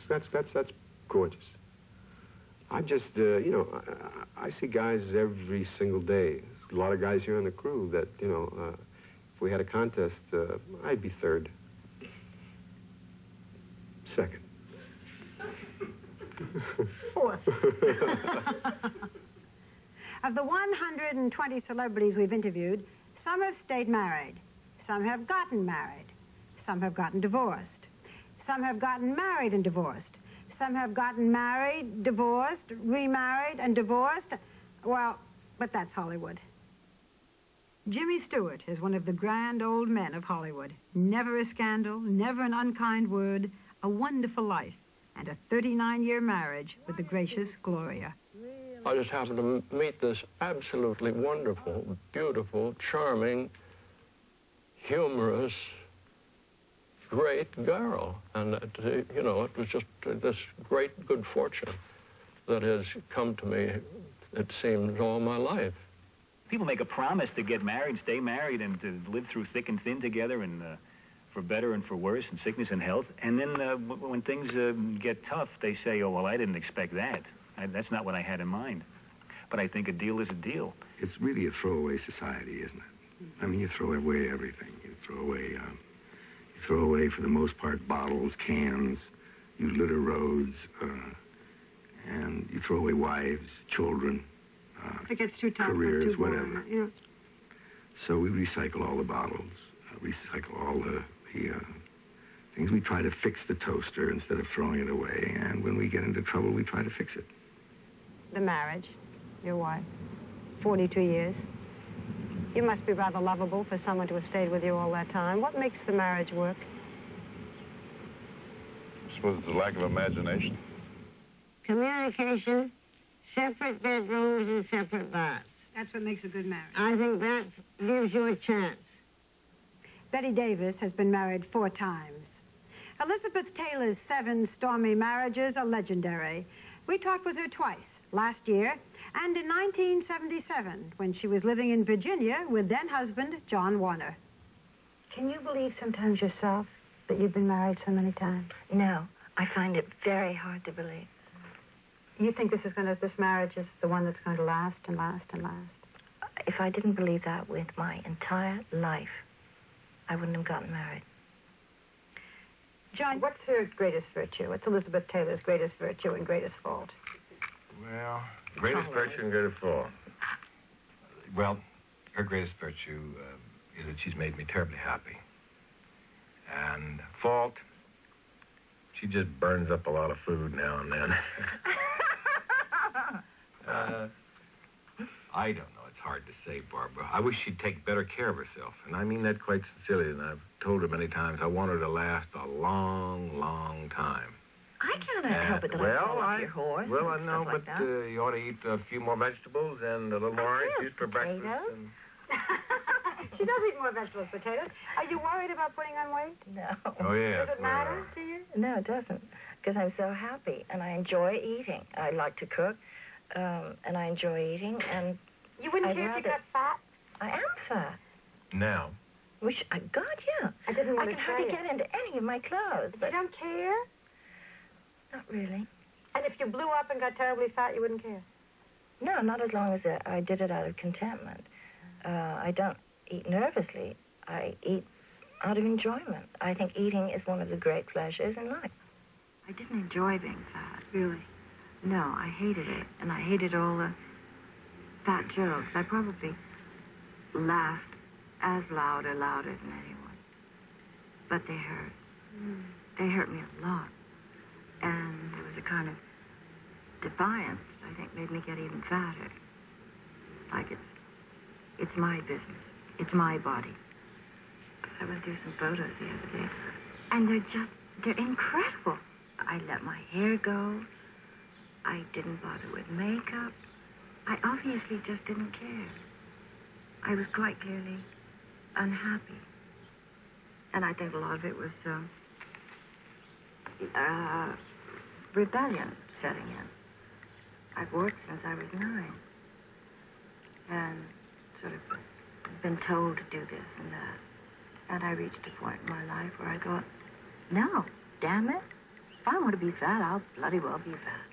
That's gorgeous. I just, you know, I see guys every single day. There's a lot of guys here on the crew that, you know, if we had a contest, I'd be third. Second. Fourth. Of the 120 celebrities we've interviewed, some have stayed married. Some have gotten married. Some have gotten divorced. Some have gotten married and divorced. Some have gotten married, divorced, remarried, and divorced. Well, but that's Hollywood. Jimmy Stewart is one of the grand old men of Hollywood. Never a scandal, never an unkind word, a wonderful life, and a 39-year marriage with the gracious Gloria. I just happened to meet this absolutely wonderful, beautiful, charming, humorous, great girl. And, you know, it was just this great good fortune that has come to me, it seems, all my life. People make a promise to get married, stay married, and to live through thick and thin together, and for better and for worse, and sickness and health. And then when things get tough, they say, oh, well, I didn't expect that. That's not what I had in mind. But I think a deal is a deal. It's really a throwaway society, isn't it? I mean, you throw away everything. You throw away, for the most part, bottles, cans. You litter roads, and you throw away wives, children, it gets too tough, careers, too whatever. Yeah. So we recycle all the bottles, recycle all the things. We try to fix the toaster instead of throwing it away. And when we get into trouble, we try to fix it. The marriage, your wife, 42 years. You must be rather lovable for someone to have stayed with you all that time. What makes the marriage work? I suppose it's a lack of imagination. Communication, separate bedrooms and separate baths. That's what makes a good marriage. I think that gives you a chance. Bette Davis has been married 4 times. Elizabeth Taylor's 7 stormy marriages are legendary. We talked with her twice, last year and in 1977, when she was living in Virginia with then-husband John Warner. Can you believe sometimes yourself that you've been married so many times? No, I find it very hard to believe. You think this marriage is the one that's going to last and last and last? If I didn't believe that with my entire life, I wouldn't have gotten married. John, what's her greatest virtue? What's Elizabeth Taylor's greatest virtue and greatest fault? Well, greatest virtue and greatest fault. Well, her greatest virtue is that she's made me terribly happy. And fault, she just burns up a lot of food now and then. I don't know. It's hard to say, Barbara. I wish she'd take better care of herself. And I mean that quite sincerely. And I've told her many times I want her to last a long, long time. I can't help it that I fall off your horse. Well, I know, like but you ought to eat a few more vegetables and a little more orange juice for breakfast. And... She does eat more vegetables, potatoes. Are you worried about putting on weight? No. Oh, yeah. Does it matter to you? No, it doesn't. Because I'm so happy, and I enjoy eating. I like to cook, and I enjoy eating, and You wouldn't care if you got fat? I am fat. Now. Which, God, yeah. I didn't want I to can say hardly it. get into any of my clothes. You don't care? Not really. And if you blew up and got terribly fat, you wouldn't care? No, not as long as I did it out of contentment. I don't eat nervously. I eat out of enjoyment. I think eating is one of the great pleasures in life. I didn't enjoy being fat, really. No, I hated it, and I hated all the fat jokes. I probably laughed as loud or louder than anyone. But they hurt. They hurt me a lot. And there was a kind of defiance, I think, made me get even fatter. Like it's my business. It's my body. I went through some photos the other day, and they're incredible. I let my hair go. I didn't bother with makeup. I obviously just didn't care. I was quite clearly unhappy. And I think a lot of it was rebellion setting in. I've worked since I was 9. And sort of been told to do this and that. And I reached a point in my life where I thought, no, damn it. If I want to be fat, I'll bloody well be fat.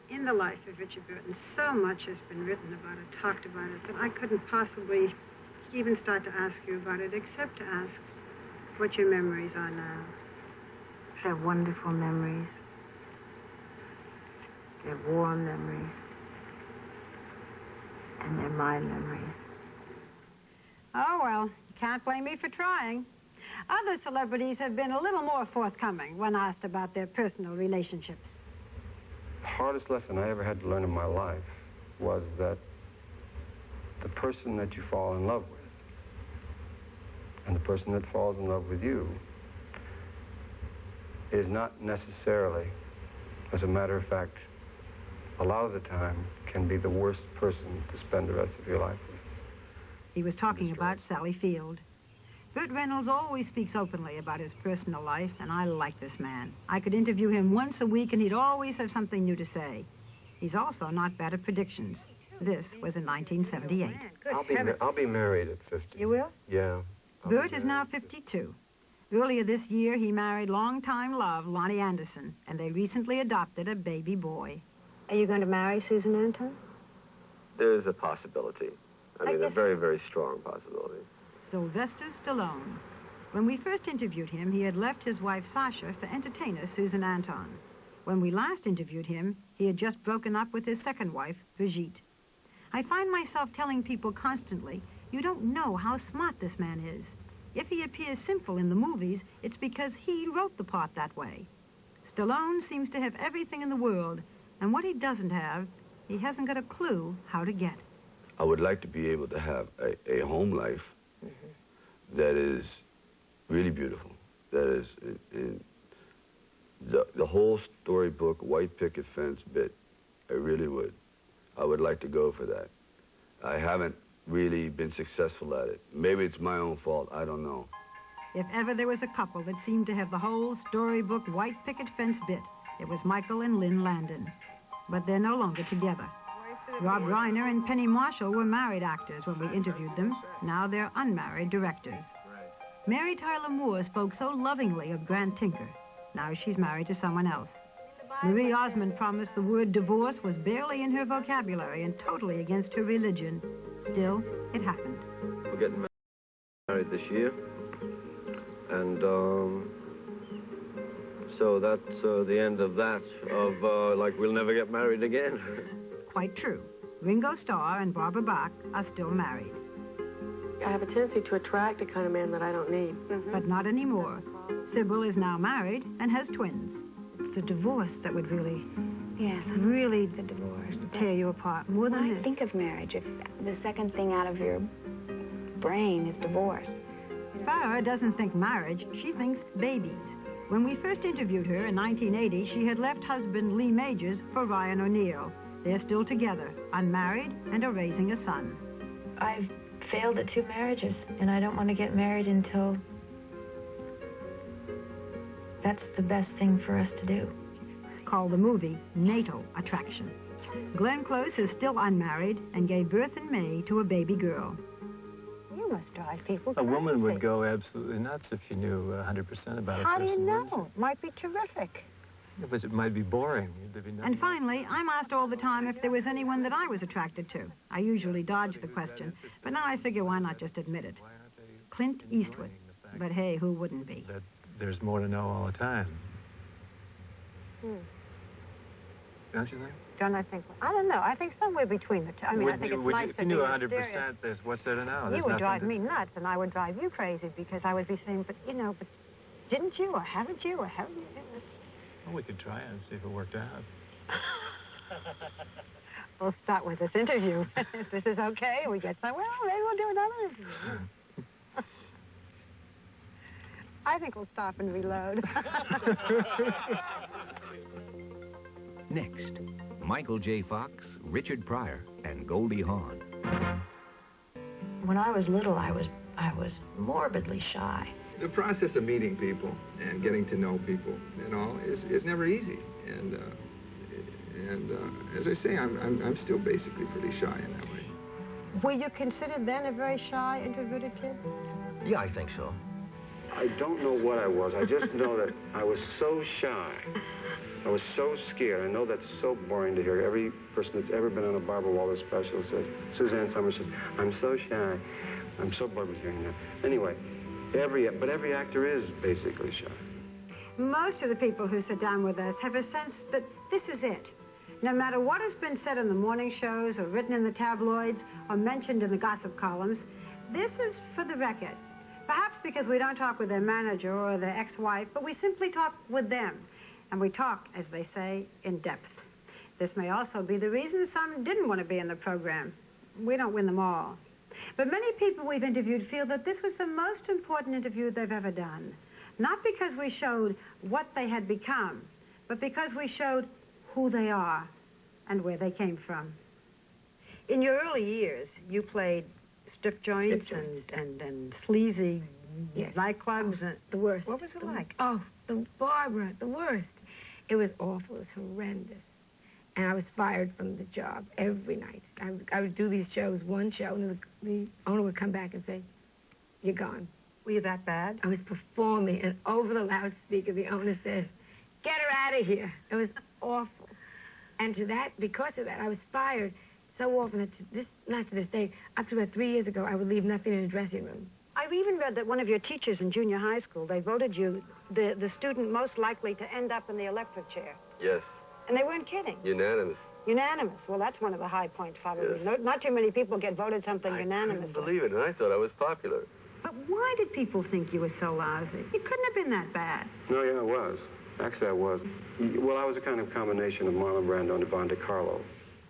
In the life of Richard Burton, so much has been written about it, talked about it, that I couldn't possibly even start to ask you about it, except to ask what your memories are now. They're wonderful memories. They're warm memories. And they're my memories. Oh, well, you can't blame me for trying. Other celebrities have been a little more forthcoming when asked about their personal relationships. The hardest lesson I ever had to learn in my life was that the person that you fall in love with and the person that falls in love with you is not necessarily, as a matter of fact, a lot of the time can be the worst person to spend the rest of your life with. He was talking about Sally Field. Burt Reynolds always speaks openly about his personal life, and I like this man. I could interview him once a week, and he'd always have something new to say. He's also not bad at predictions. This was in 1978. I'll be married at 50. You will? Yeah. Burt is now 52. Earlier this year, he married longtime love Lonnie Anderson, and they recently adopted a baby boy. Are you going to marry Susan Anton? There's a possibility. I mean, a very, very strong possibility. Sylvester Stallone. When we first interviewed him, he had left his wife Sasha for entertainer Susan Anton. When we last interviewed him, he had just broken up with his second wife, Brigitte. I find myself telling people constantly, you don't know how smart this man is. If he appears simple in the movies, it's because he wrote the part that way. Stallone seems to have everything in the world, and what he doesn't have, he hasn't got a clue how to get. I would like to be able to have a home life that is really beautiful. That is, the whole storybook, white picket fence bit, I really would. I would like to go for that. I haven't really been successful at it. Maybe it's my own fault, I don't know. If ever there was a couple that seemed to have the whole storybook white picket fence bit, it was Michael and Lynn Landon. But they're no longer together. Rob Reiner and Penny Marshall were married actors when we interviewed them. Now they're unmarried directors. Mary Tyler Moore spoke so lovingly of Grant Tinker. Now she's married to someone else. Marie Osmond promised the word divorce was barely in her vocabulary and totally against her religion. Still, it happened. We're getting married this year. And so that's the end of that, like we'll never get married again. Quite true. Ringo Starr and Barbara Bach are still married. I have a tendency to attract a kind of man that I don't need. But not anymore. Sybil is now married and has twins. It's the divorce that would really... Yes, really the divorce. Tear you apart more than When this. I think of marriage, if the second thing out of your brain is divorce. Farrah doesn't think marriage, she thinks babies. When we first interviewed her in 1980, she had left husband Lee Majors for Ryan O'Neal. They're still together, unmarried, and are raising a son. I've failed at 2 marriages, and I don't want to get married until that's the best thing for us to do. Called the movie Natal Attraction. Glenn Close is still unmarried and gave birth in May to a baby girl. You must drive people A crazy. woman would go absolutely nuts if you knew 100% about it. How do you know? Might be terrific. But it might be boring. There'd be nothing. And finally, I'm asked all the time if there was anyone that I was attracted to. I usually dodge the question, but now I figure why not just admit it. Clint Eastwood. But hey, who wouldn't be? That there's more to know all the time. Don't you think? Don't I think? I don't know. I think somewhere between the two. I mean, I think it's nice to be If you knew mysterious. 100%, there's what's there to know? You There's would nothing drive to- me nuts, and I would drive you crazy because I would be saying, but, you know, but didn't you, or haven't you, or haven't you? Well, we could try it and see if it worked out. We'll start with this interview. If this is okay, we get some, well, maybe we'll do another interview. I think we'll stop and reload. Next, Michael J. Fox, Richard Pryor, and Goldie Hawn. When I was little, I was morbidly shy. The process of meeting people and getting to know people and all is never easy. And as I say, I'm still basically pretty shy in that way. Were you considered then a very shy, introverted kid? Yeah, I think so. I don't know what I was. I just know that I was so shy. I was so scared. I know that's so boring to hear. Every person that's ever been on a Barbara Walters special says, Suzanne Summers says, I'm so shy. I'm so bored with hearing that. Anyway, every actor is basically shy. Most of the people who sit down with us have a sense that this is it. No matter what has been said in the morning shows or written in the tabloids or mentioned in the gossip columns, this is for the record. Perhaps because we don't talk with their manager or their ex-wife, but we simply talk with them. And we talk, as they say, in depth. This may also be the reason some didn't want to be in the program. We don't win them all. But many people we've interviewed feel that this was the most important interview they've ever done. Not because we showed what they had become, but because we showed who they are and where they came from. In your early years, you played strip joints and sleazy nightclubs. And the worst. What was it like? Oh, Barbara, the worst. It was awful. It was horrendous. And I was fired from the job every night. I would do these shows, one show, and the owner would come back and say, you're gone. Were you that bad? I was performing, and over the loudspeaker, the owner said, get her out of here. It was awful. And because of that, I was fired so often that not to this day, up to about 3 years ago, I would leave nothing in the dressing room. I've even read that one of your teachers in junior high school, they voted you the student most likely to end up in the electric chair. Yes. And they weren't kidding. Unanimous. Unanimous. Well, that's one of the high points, probably. Yes. Not too many people get voted something unanimous. I couldn't believe it, and I thought I was popular. But why did people think you were so lousy? You couldn't have been that bad. No, yeah, I was. Actually, I was. Well, I was a kind of combination of Marlon Brando and Yvonne DiCarlo.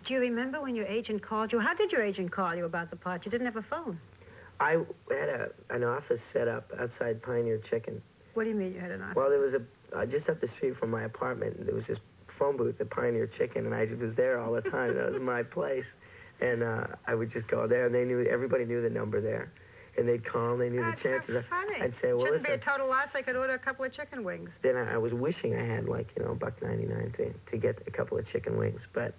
Do you remember when your agent called you? How did your agent call you about the part? You didn't have a phone. I had an office set up outside Pioneer Chicken. What do you mean you had an office? Well, there was just up the street from my apartment, there was this phone booth at Pioneer Chicken, and I was there all the time. That was my place. And I would just go there, and everybody knew the number there. And they'd call, and they knew the chances. Funny. I'd say, well, Shouldn't listen. be a total loss. I could order a couple of chicken wings. Then I was wishing I had, like, $1.99 to get a couple of chicken wings. But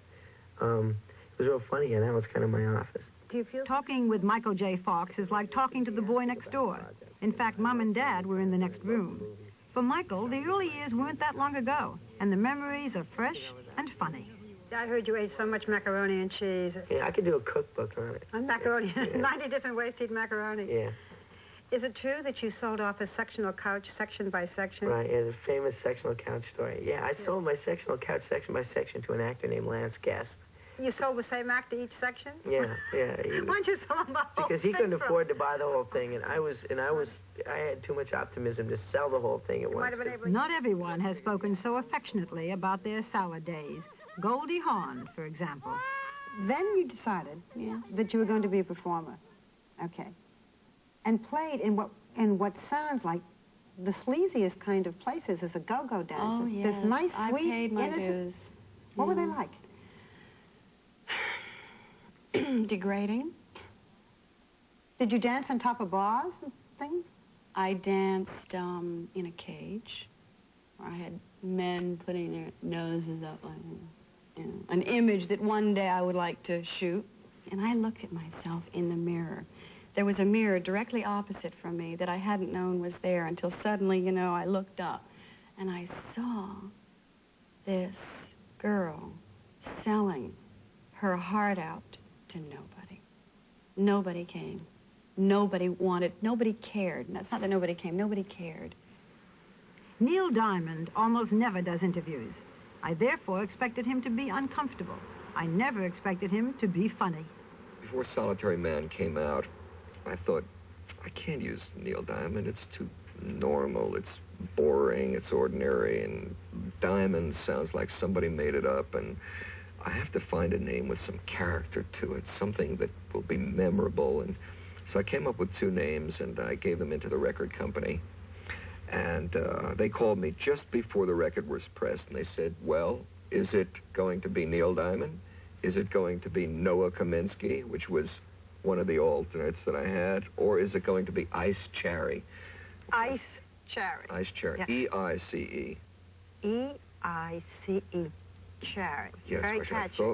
it was real funny, and that was kind of my office. Do you feel talking with Michael J. Fox is like talking to the boy next door. In fact, Mom and Dad were in the next room. For Michael, the early years weren't that long ago, and the memories are fresh and funny. I heard you ate so much macaroni and cheese. Yeah, I could do a cookbook on it. On macaroni. Yeah. 90 different ways to eat macaroni. Yeah. Is it true that you sold off a sectional couch section by section? Right, yeah, the famous sectional couch story. Yeah, I sold my sectional couch section by section to an actor named Lance Guest. You sold the same actor each section? Yeah. Why don't you sell them the whole Because he couldn't thing afford to buy the whole thing, and I had too much optimism to sell the whole thing at once. Not everyone has spoken so affectionately about their salad days. Goldie Hawn, for example. Then you decided that you were going to be a performer. Okay. And played in what sounds like the sleaziest kind of places as a go-go dancer. Oh, yes. This nice, I sweet, paid my innocent... dues. What were they like? Degrading. Did you dance on top of bars and things? I danced in a cage where I had men putting their noses up like, you know, an image that one day I would like to shoot. And I looked at myself in the mirror. There was a mirror directly opposite from me that I hadn't known was there until suddenly, you know, I looked up and I saw this girl selling her heart out to nobody. Nobody came. Nobody wanted, nobody cared. That's not that nobody came, nobody cared. Neil Diamond almost never does interviews. I therefore expected him to be uncomfortable. I never expected him to be funny. Before Solitary Man came out, I thought, I can't use Neil Diamond. It's too normal, it's boring, it's ordinary, and Diamond sounds like somebody made it up, and I have to find a name with some character to it, something that will be memorable. And so I came up with two names, and I gave them into the record company. And they called me just before the record was pressed, and they said, well, is it going to be Neil Diamond? Is it going to be Noah Kaminsky, which was one of the alternates that I had? Or is it going to be Ice Cherry? Ice Cherry. Ice Cherry. Yeah. E-I-C-E. E-I-C-E. Cherry. Yes, very which catchy.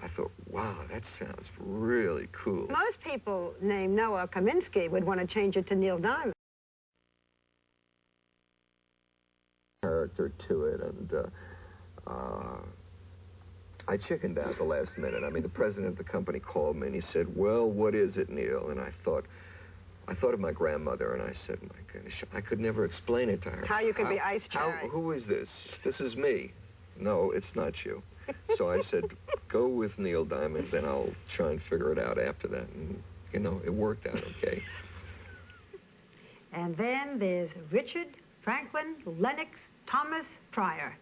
I thought, wow, that sounds really cool. Most people named Noah Kaminsky would want to change it to Neil Diamond. Character to it, and I chickened out the last minute. I mean, the president of the company called me and he said, well, what is it, Neil? And I thought of my grandmother, and I said, my goodness, I could never explain it to her. How you could be Ice Cherry. Who is this? This is me. No, it's not you. So I said, go with Neil Diamond, then I'll try and figure it out after that. And, you know, it worked out okay. And then there's Richard, Franklin, Lennox, Thomas, Pryor.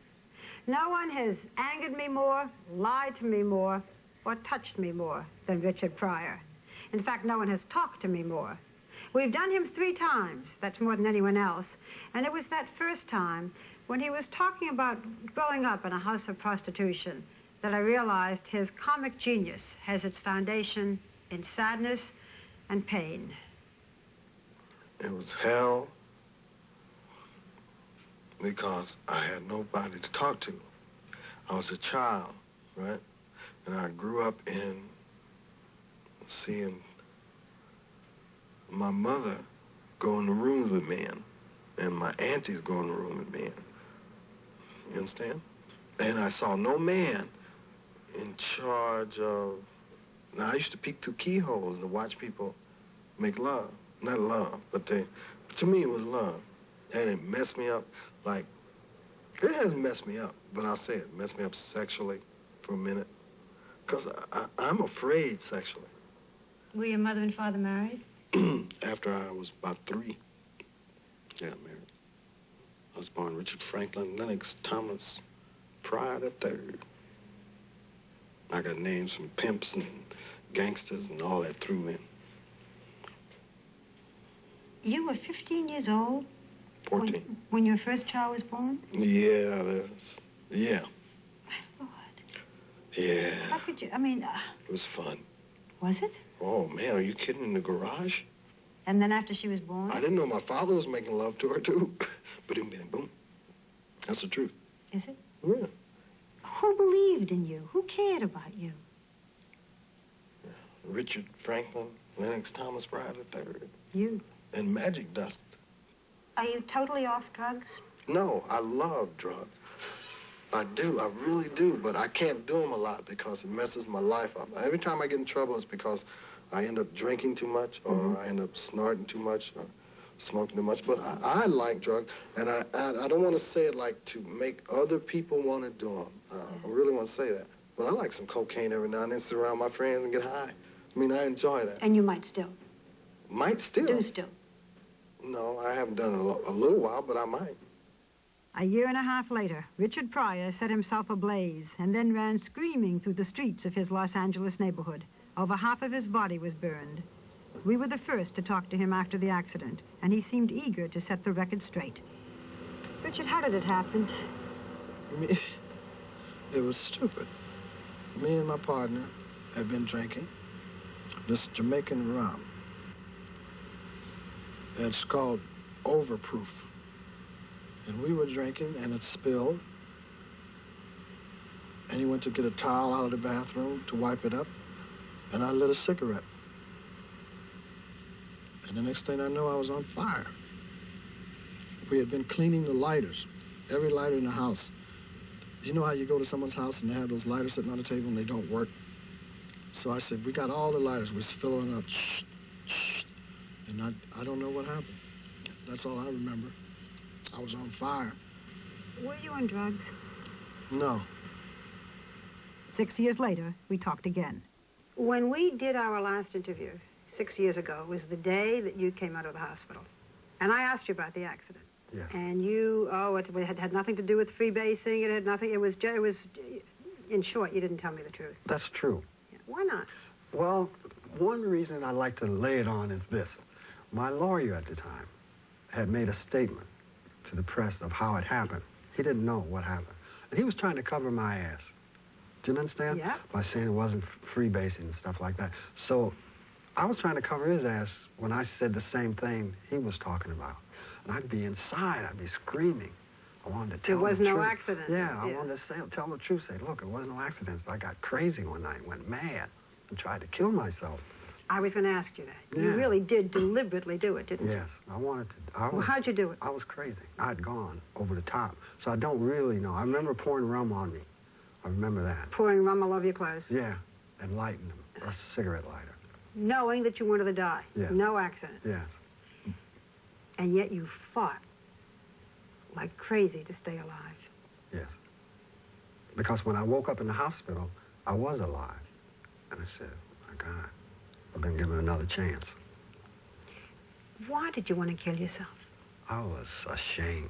No one has angered me more, lied to me more, or touched me more than Richard Pryor. In fact, no one has talked to me more. We've done him 3 times. That's more than anyone else. And it was that first time when he was talking about growing up in a house of prostitution that I realized his comic genius has its foundation in sadness and pain. It was hell because I had nobody to talk to. I was a child, right? And I grew up in seeing my mother go in the rooms with men and my aunties go in the room with men. You understand? And I saw no man in charge of... Now, I used to peek through keyholes to watch people make love. Not love, but to me it was love. And it messed me up like... It hasn't messed me up, but I'll say it messed me up sexually for a minute. Because I'm afraid sexually. Were your mother and father married? After I was about 3. Yeah, married. I was born Richard Franklin Lennox Thomas Pryor III. I got names from pimps and gangsters and all that threw me. You were 15 years old? 14. When your first child was born? Yeah, yeah. My Lord. Yeah. How could you, I mean... It was fun. Was it? Oh, man, are you kidding? In the garage? And then after she was born? I didn't know my father was making love to her, too. Boom, boom, boom. That's the truth. Is it? Yeah. Who believed in you? Who cared about you? Richard Franklin Lennox Thomas Pryor III. You. And magic dust. Are you totally off drugs? No, I love drugs. I do, I really do, but I can't do them a lot because it messes my life up. Every time I get in trouble, it's because I end up drinking too much, or I end up snorting too much, or smoking too much. But I like drugs, and I don't want to say it like to make other people want to do them. I really want to say that. But I like some cocaine every now and then, sit around my friends and get high. I mean, I enjoy that. And you might still? Might still. Do still? No, I haven't done it a little while, but I might. A year and a half later, Richard Pryor set himself ablaze and then ran screaming through the streets of his Los Angeles neighborhood. Over half of his body was burned. We were the first to talk to him after the accident, and he seemed eager to set the record straight. Richard, how did it happen? It was stupid. Me and my partner had been drinking this Jamaican rum. It's called Overproof. And we were drinking, and it spilled. And he went to get a towel out of the bathroom to wipe it up, and I lit a cigarette. And the next thing I know, I was on fire. We had been cleaning the lighters, every lighter in the house. You know how you go to someone's house and they have those lighters sitting on the table and they don't work? So I said, we got all the lighters. We was filling up, shh, shh. And I don't know what happened. That's all I remember. I was on fire. Were you on drugs? No. 6 years later, we talked again. When we did our last interview 6 years ago was the day that you came out of the hospital. And I asked you about the accident. Yeah. And you, it had nothing to do with freebasing. It had nothing, it was, in short, you didn't tell me the truth. That's true. Yeah. Why not? Well, one reason I like to lay it on is this. My lawyer at the time had made a statement to the press of how it happened. He didn't know what happened. And he was trying to cover my ass. Do you understand? Yeah. By saying it wasn't freebasing and stuff like that. So I was trying to cover his ass when I said the same thing he was talking about. And I'd be inside, I'd be screaming. I wanted to tell There was the no truth. accident. Yeah, I wanted to tell the truth. Say, look, it wasn't no accident. I got crazy one night, went mad, and tried to kill myself. I was going to ask you that. Yeah. You really did deliberately do it, didn't you? Yes, I wanted to. Well, how'd you do it? I was crazy. I'd gone over the top. So I don't really know. I remember pouring rum on me. I remember that. Pouring rum all over your clothes? Yeah, and lighting them. A cigarette lighter. Knowing that you wanted to die? Yes. No accident? Yes. And yet you fought like crazy to stay alive. Yes. Because when I woke up in the hospital, I was alive. And I said, my God, I've been given another chance. Why did you want to kill yourself? I was ashamed.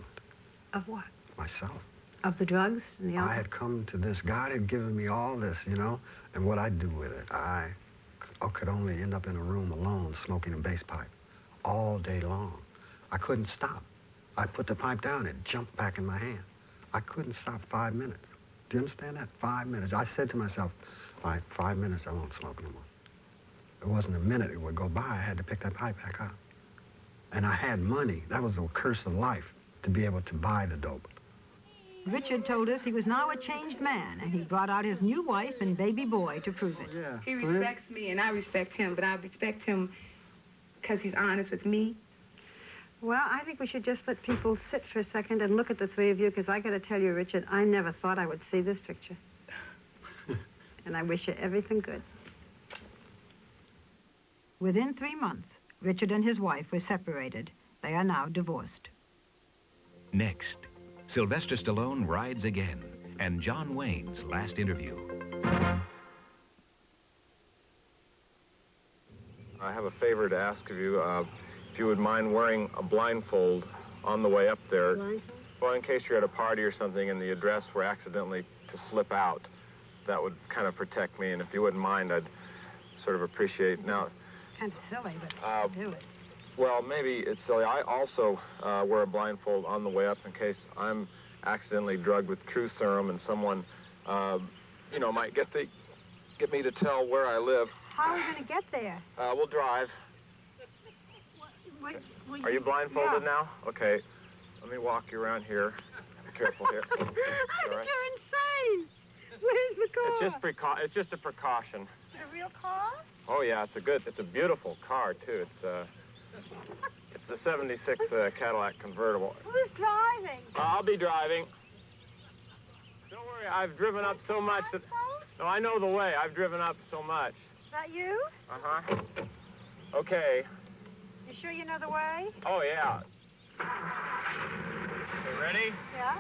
Of what? Myself. Of the drugs and the alcohol? I had come to this. God had given me all this, you know, and what I'd do with it. I could only end up in a room alone smoking a bass pipe all day long. I couldn't stop. I put the pipe down, it jumped back in my hand. I couldn't stop 5 minutes. Do you understand that? 5 minutes. I said to myself, all right, 5 minutes, I won't smoke no more. It wasn't a minute it would go by. I had to pick that pipe back up. And I had money. That was the curse of life, to be able to buy the dope. Richard told us he was now a changed man, and he brought out his new wife and baby boy to prove it. Yeah. He respects me, and I respect him, but I respect him because he's honest with me. Well, I think we should just let people sit for a second and look at the three of you, because I got to tell you, Richard, I never thought I would see this picture. And I wish you everything good. Within 3 months, Richard and his wife were separated. They are now divorced. Next, Sylvester Stallone rides again, and John Wayne's last interview. I have a favor to ask of you. If you would mind wearing a blindfold on the way up there. Blindfold? Well, in case you're at a party or something and the address were accidentally to slip out, that would kind of protect me. And if you wouldn't mind, I'd sort of appreciate. Now, Kind of silly, but do it. Well, maybe it's silly. I also wear a blindfold on the way up in case I'm accidentally drugged with truth serum and someone, you know, might get me to tell where I live. How are we going to get there? We'll drive. Are you blindfolded now? Okay. Let me walk you around here. Be careful here. I think you're insane. Where's the car? It's just a precaution. Is it a real car? Oh yeah, it's a beautiful car too. It's a '76 Cadillac convertible. Who's driving? I'll be driving. Don't worry, I've driven up so much that. No, I know the way. I've driven up so much. Is that you? Uh-huh. Okay. You sure you know the way? Oh, yeah. Okay, ready? Yeah.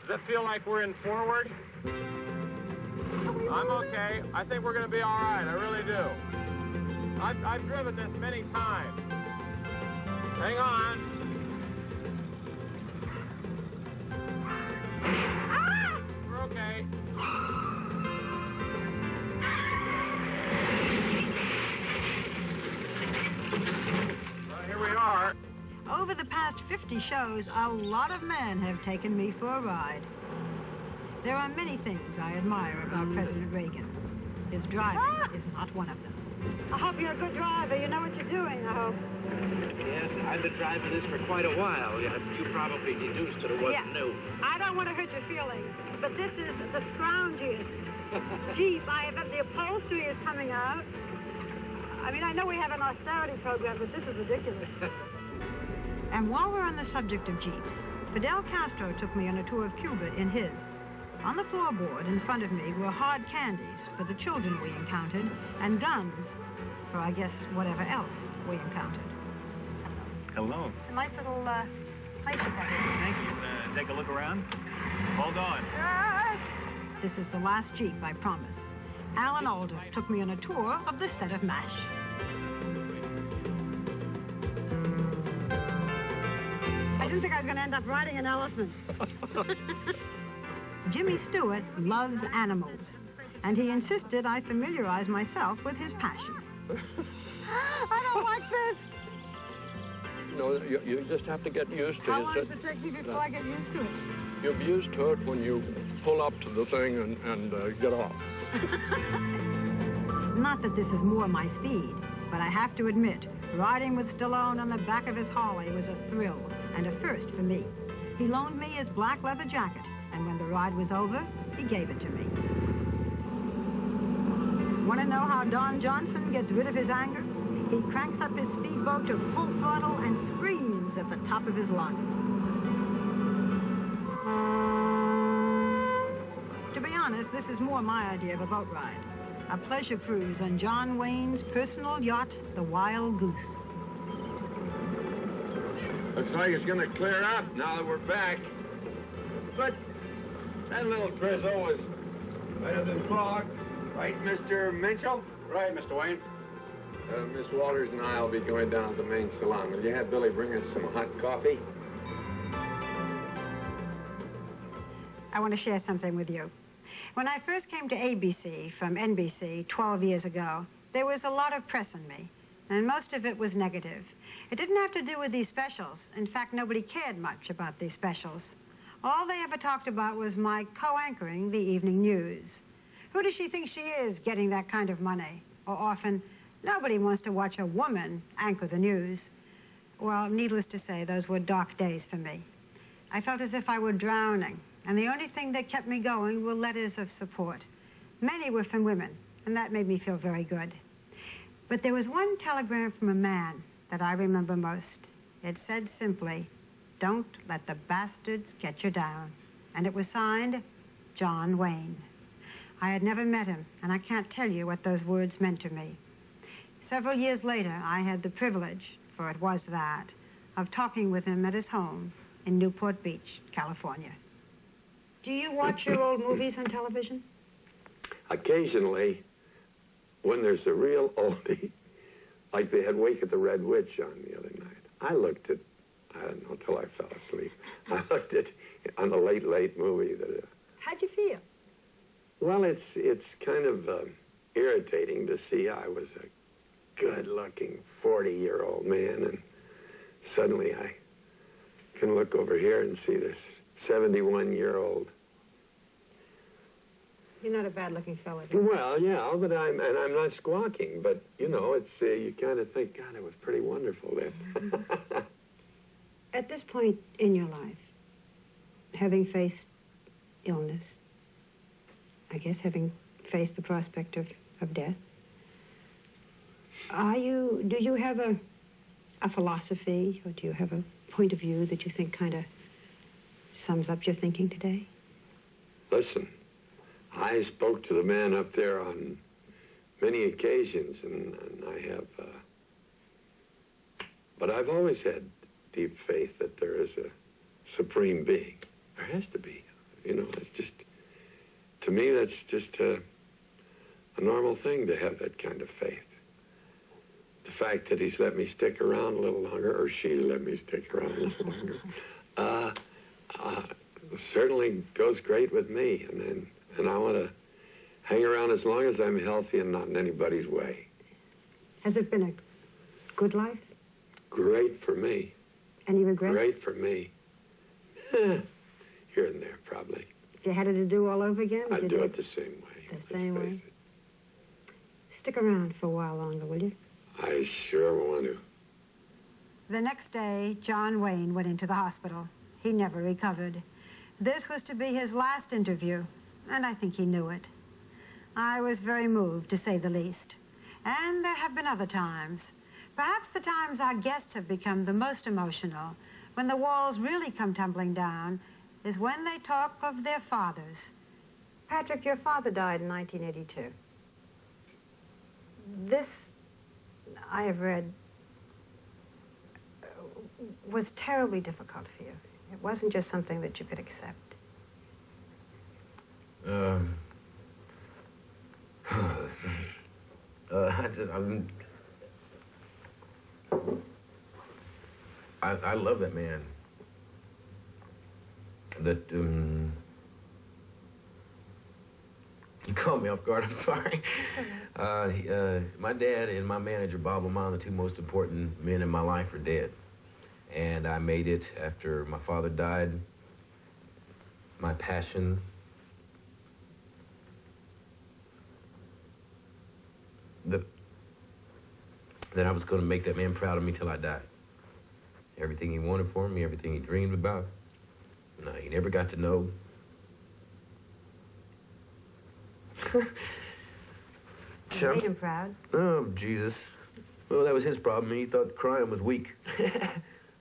Does it feel like we're in forward? I'm okay. I think we're going to be all right. I really do. I've driven this many times. Hang on. Ah! We're okay. Here we are. Over the past 50 shows, a lot of men have taken me for a ride. There are many things I admire about President Reagan. His driving is not one of them. I hope you're a good driver. You know what you're doing, I hope. Yes, I've been driving this for quite a while. You probably deduced that it wasn't new. I don't want to hurt your feelings, but this is the scroungiest Jeep I have. The upholstery is coming out. I mean, I know we have an austerity program, but this is ridiculous. And while we're on the subject of Jeeps, Fidel Castro took me on a tour of Cuba in his. On the floorboard in front of me were hard candies for the children we encountered, and guns for, I guess, whatever else we encountered. Hello. A nice little place you got here. Thank you. Take a look around. Hold on. This is the last Jeep, I promise. Al and Alda took me on a tour of the set of MASH. I didn't think I was going to end up riding an elephant. Jimmy Stewart loves animals, and he insisted I familiarize myself with his passion. I don't like this. No, you just have to get used to it. How long does it take me before I get used to it? You'll be used to it when you pull up to the thing and get off. Not that this is more my speed, but I have to admit, riding with Stallone on the back of his Harley was a thrill and a first for me. He loaned me his black leather jacket, and when the ride was over, he gave it to me. Want to know how Don Johnson gets rid of his anger? He cranks up his speedboat to full throttle and screams at the top of his lungs. To be honest, this is more my idea of a boat ride. A pleasure cruise on John Wayne's personal yacht, the Wild Goose. Looks like it's going to clear up now that we're back. But that little drizzle was better than fog. Right, Mr. Mitchell? Right, Mr. Wayne. Miss Walters and I will be going down to the main salon. Will you have Billy bring us some hot coffee? I want to share something with you. When I first came to ABC from NBC 12 years ago, there was a lot of press on me, and most of it was negative. It didn't have to do with these specials. In fact, nobody cared much about these specials. All they ever talked about was my co-anchoring the evening news. Who does she think she is getting that kind of money? Or often, nobody wants to watch a woman anchor the news. Well, needless to say, those were dark days for me. I felt as if I were drowning, and the only thing that kept me going were letters of support. Many were from women, and that made me feel very good. But there was one telegram from a man that I remember most. It said simply, "Don't let the bastards get you down." And it was signed, John Wayne. I had never met him, and I can't tell you what those words meant to me. Several years later, I had the privilege, for it was that, of talking with him at his home in Newport Beach, California. Do you watch your old movies on television? Occasionally, when there's a real oldie, like they had Wake of the Red Witch on the other night. I looked at, I don't know, until I fell asleep. I looked at, on a late movie that... How'd you feel? Well, it's kind of irritating to see I was a good-looking 40-year-old man, and suddenly I can look over here and see this 71-year-old. You're not a bad-looking fella. Well, yeah, but I'm not squawking, but, you know, it's, you kind of think, God, it was pretty wonderful then. At this point in your life, having faced illness, I guess having faced the prospect of death, do you have a philosophy, or do you have a point of view that you think kind of sums up your thinking today? Listen, I spoke to the man up there on many occasions, and I have, but I've always had deep faith that there is a supreme being. There has to be. You know, it's just, to me, that's just a normal thing to have that kind of faith. The fact that he's let me stick around a little longer, or she's let me stick around a little longer, certainly goes great with me. And I want to hang around as long as I'm healthy and not in anybody's way. Has it been a good life? Great for me. Any regrets? Great for me. Here and there, probably. If you had it to do all over again? I'd do it the same way. The same way? Stick around for a while longer, will you? I sure want to. The next day, John Wayne went into the hospital. He never recovered. This was to be his last interview, and I think he knew it. I was very moved, to say the least. And there have been other times. Perhaps the times our guests have become the most emotional, when the walls really come tumbling down, is when they talk of their fathers. Patrick, your father died in 1982. This, I have read, was terribly difficult for you. It wasn't just something that you could accept. I love that man. That, you caught me off guard, I'm sorry. My dad and my manager, Bob Lamont, the two most important men in my life, are dead. And I made it after my father died. My passion, that I was going to make that man proud of me till I died. Everything he wanted for me, everything he dreamed about. No, he never got to know. You made him proud. Oh, Jesus. Well, that was his problem. He thought crime was weak.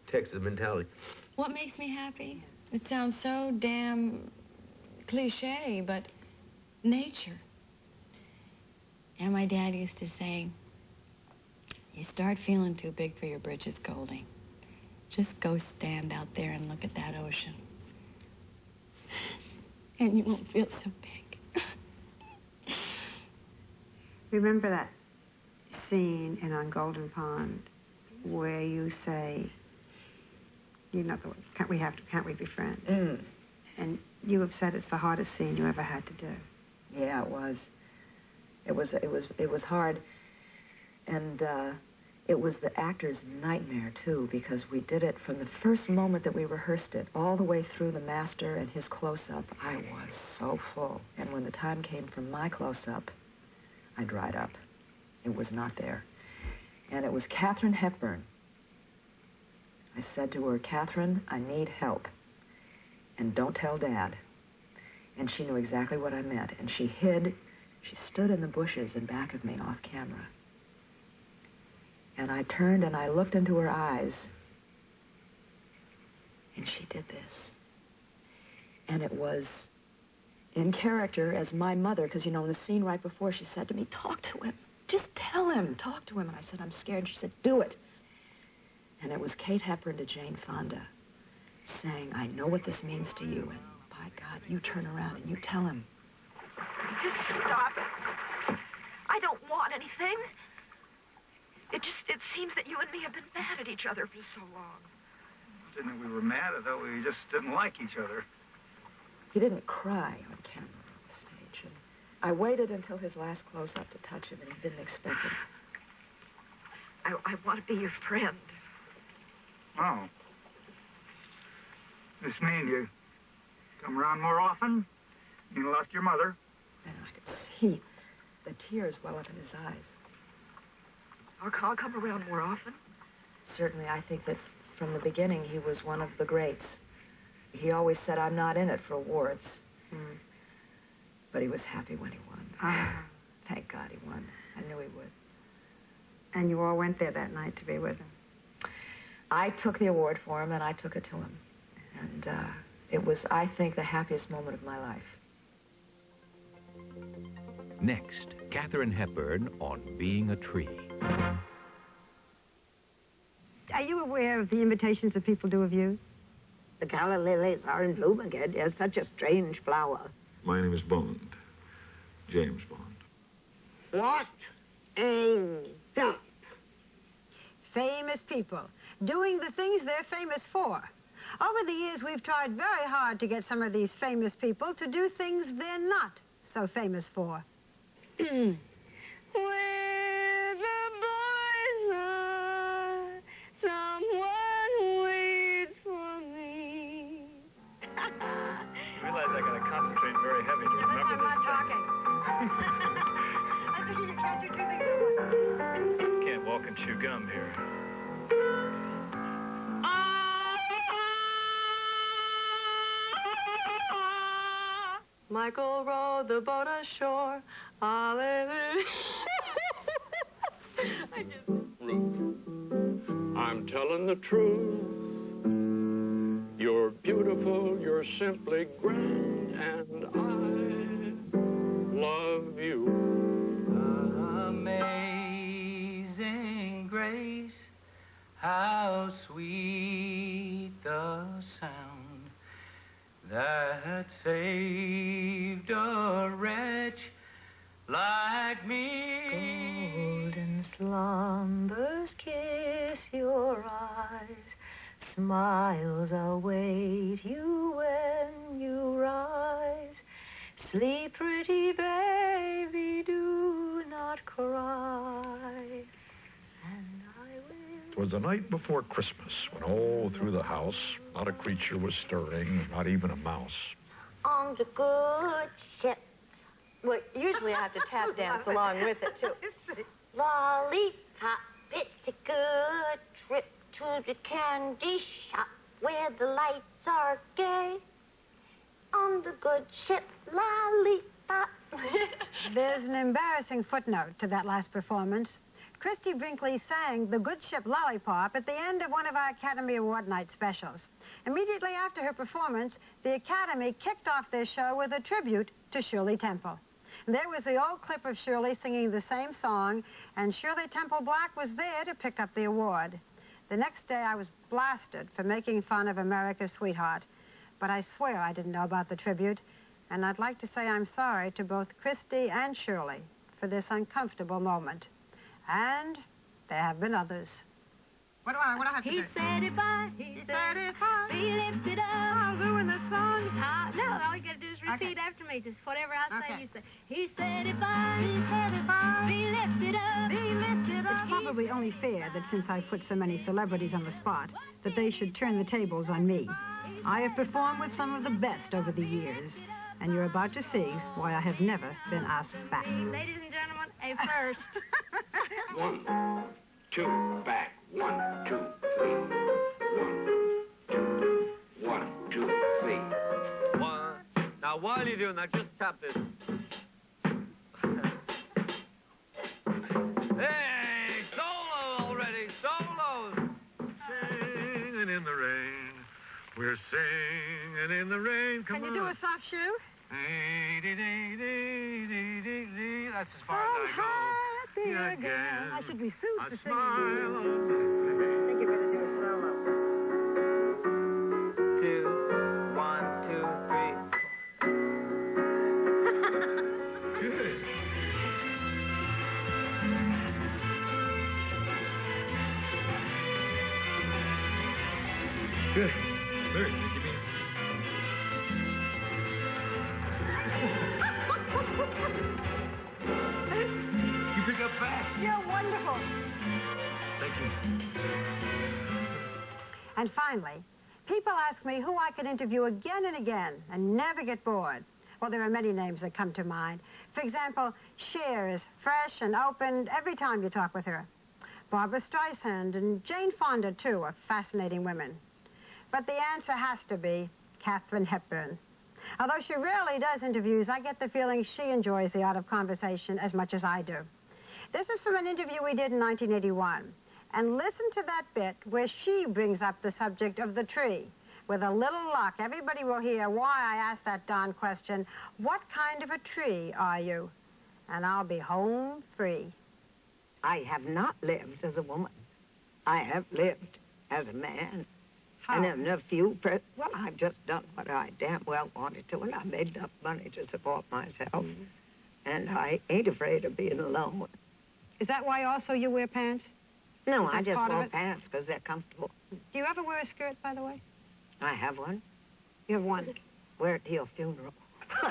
Texas mentality. What makes me happy? It sounds so damn cliche, but nature. And my dad used to say, you start feeling too big for your britches, Goldie. Just go stand out there and look at that ocean. And you won't feel so big. Remember that scene in On Golden Pond where you say, you know, can't we be friends? Mm. And you have said it's the hardest scene you ever had to do. Yeah, it was. It was hard, and it was the actor's nightmare too, because we did it from the first moment that we rehearsed it, all the way through the master and his close-up. I was so full, and when the time came for my close-up, I dried up. It was not there, and it was Katharine Hepburn. I said to her, Katharine, I need help, and don't tell Dad. And she knew exactly what I meant, and she hid. She stood in the bushes in back of me off camera. And I turned and I looked into her eyes. And she did this. And it was in character as my mother, because, you know, in the scene right before, she said to me, talk to him. Just tell him. Talk to him. And I said, I'm scared. And she said, do it. And it was Kate Hepburn to Jane Fonda saying, I know what this means to you. And by God, you turn around and you tell him. Just stop it. I don't want anything. It seems that you and me have been mad at each other for so long. I didn't think we were mad. I thought we just didn't like each other. He didn't cry on camera on the stage. And I waited until his last close-up to touch him, and he didn't expect it. I want to be your friend. Oh. This mean you come around more often? You left your mother? And I could see the tears well up in his eyes. I'll come around more often. Certainly, I think that from the beginning, he was one of the greats. He always said, I'm not in it for awards. Mm. But he was happy when he won. Thank God he won. I knew he would. And you all went there that night to be with him? I took the award for him, and I took it to him. And it was, I think, the happiest moment of my life. Next, Katharine Hepburn on Being a Tree. Are you aware of the imitations that people do of you? The calla lilies are in bloom again. They're such a strange flower. My name is Bond. James Bond. What a dump. Famous people doing the things they're famous for. Over the years, we've tried very hard to get some of these famous people to do things they're not so famous for. Where the boys are, someone waits for me. I realize I gotta concentrate very heavy to remember this. I'm not talking. Can't walk and chew gum here. Michael rowed the boat ashore. Hallelujah. I'm telling the truth. You're beautiful, you're simply grand, and I love you. Amazing grace, how sweet the sound that saved a wretch like me. Golden slumbers kiss your eyes, smiles await you when you rise. Sleep, pretty baby, do not cry. And I will. 'Twas the night before Christmas, when all through the house, not a creature was stirring, not even a mouse. On the good ship. Well, usually I have to tap dance along with it, too. Lollipop, it's a good trip to the candy shop where the lights are gay. On the good ship, lollipop. There's an embarrassing footnote to that last performance. Christy Brinkley sang The Good Ship Lollipop at the end of one of our Academy Award night specials. Immediately after her performance, the Academy kicked off their show with a tribute to Shirley Temple. There was the old clip of Shirley singing the same song, and Shirley Temple Black was there to pick up the award. The next day, I was blasted for making fun of America's Sweetheart. But I swear I didn't know about the tribute, and I'd like to say I'm sorry to both Christy and Shirley for this uncomfortable moment. And there have been others. What do I have to do? He said if I be lifted up. I'll ruin the song. No, all you gotta do is repeat after me. Just whatever I say, Okay. you say. He said if I be lifted up. Be lifted up. It's probably only fair that since I've put so many celebrities on the spot, that they should turn the tables on me. I have performed with some of the best over the years, and you're about to see why I have never been asked back. Ladies and gentlemen, a first. 1, 2, back. 1, 2, 3. 1, 2, 3. Now, while you're doing that, just tap this. Hey, solo already, solos. Singing in the rain, we're singing in the rain. Come Can on. you do a soft shoe? That's as far as I go. Again. I should be sued for singing. Smile. I think you better do a solo. 2, 1, 2, 3. Good. Good. Very good. Give me. You pick up fast. You're wonderful. Thank you. And finally, people ask me who I could interview again and again and never get bored. Well, there are many names that come to mind. For example, Cher is fresh and open every time you talk with her. Barbra Streisand and Jane Fonda, too, are fascinating women. But the answer has to be Katharine Hepburn. Although she rarely does interviews, I get the feeling she enjoys the art of conversation as much as I do. This is from an interview we did in 1981. And listen to that bit where she brings up the subject of the tree. With a little luck, everybody will hear why I asked that darn question, what kind of a tree are you? And I'll be home free. I have not lived as a woman. I have lived as a man. How? And in a few, well, I've just done what I damn well wanted to, and I made enough money to support myself. And I ain't afraid of being alone. Is that why also you wear pants? No, Is I that just part of wear it? pants because they're comfortable. Do you ever wear a skirt, by the way? I have one. You have one. Wear it to your funeral.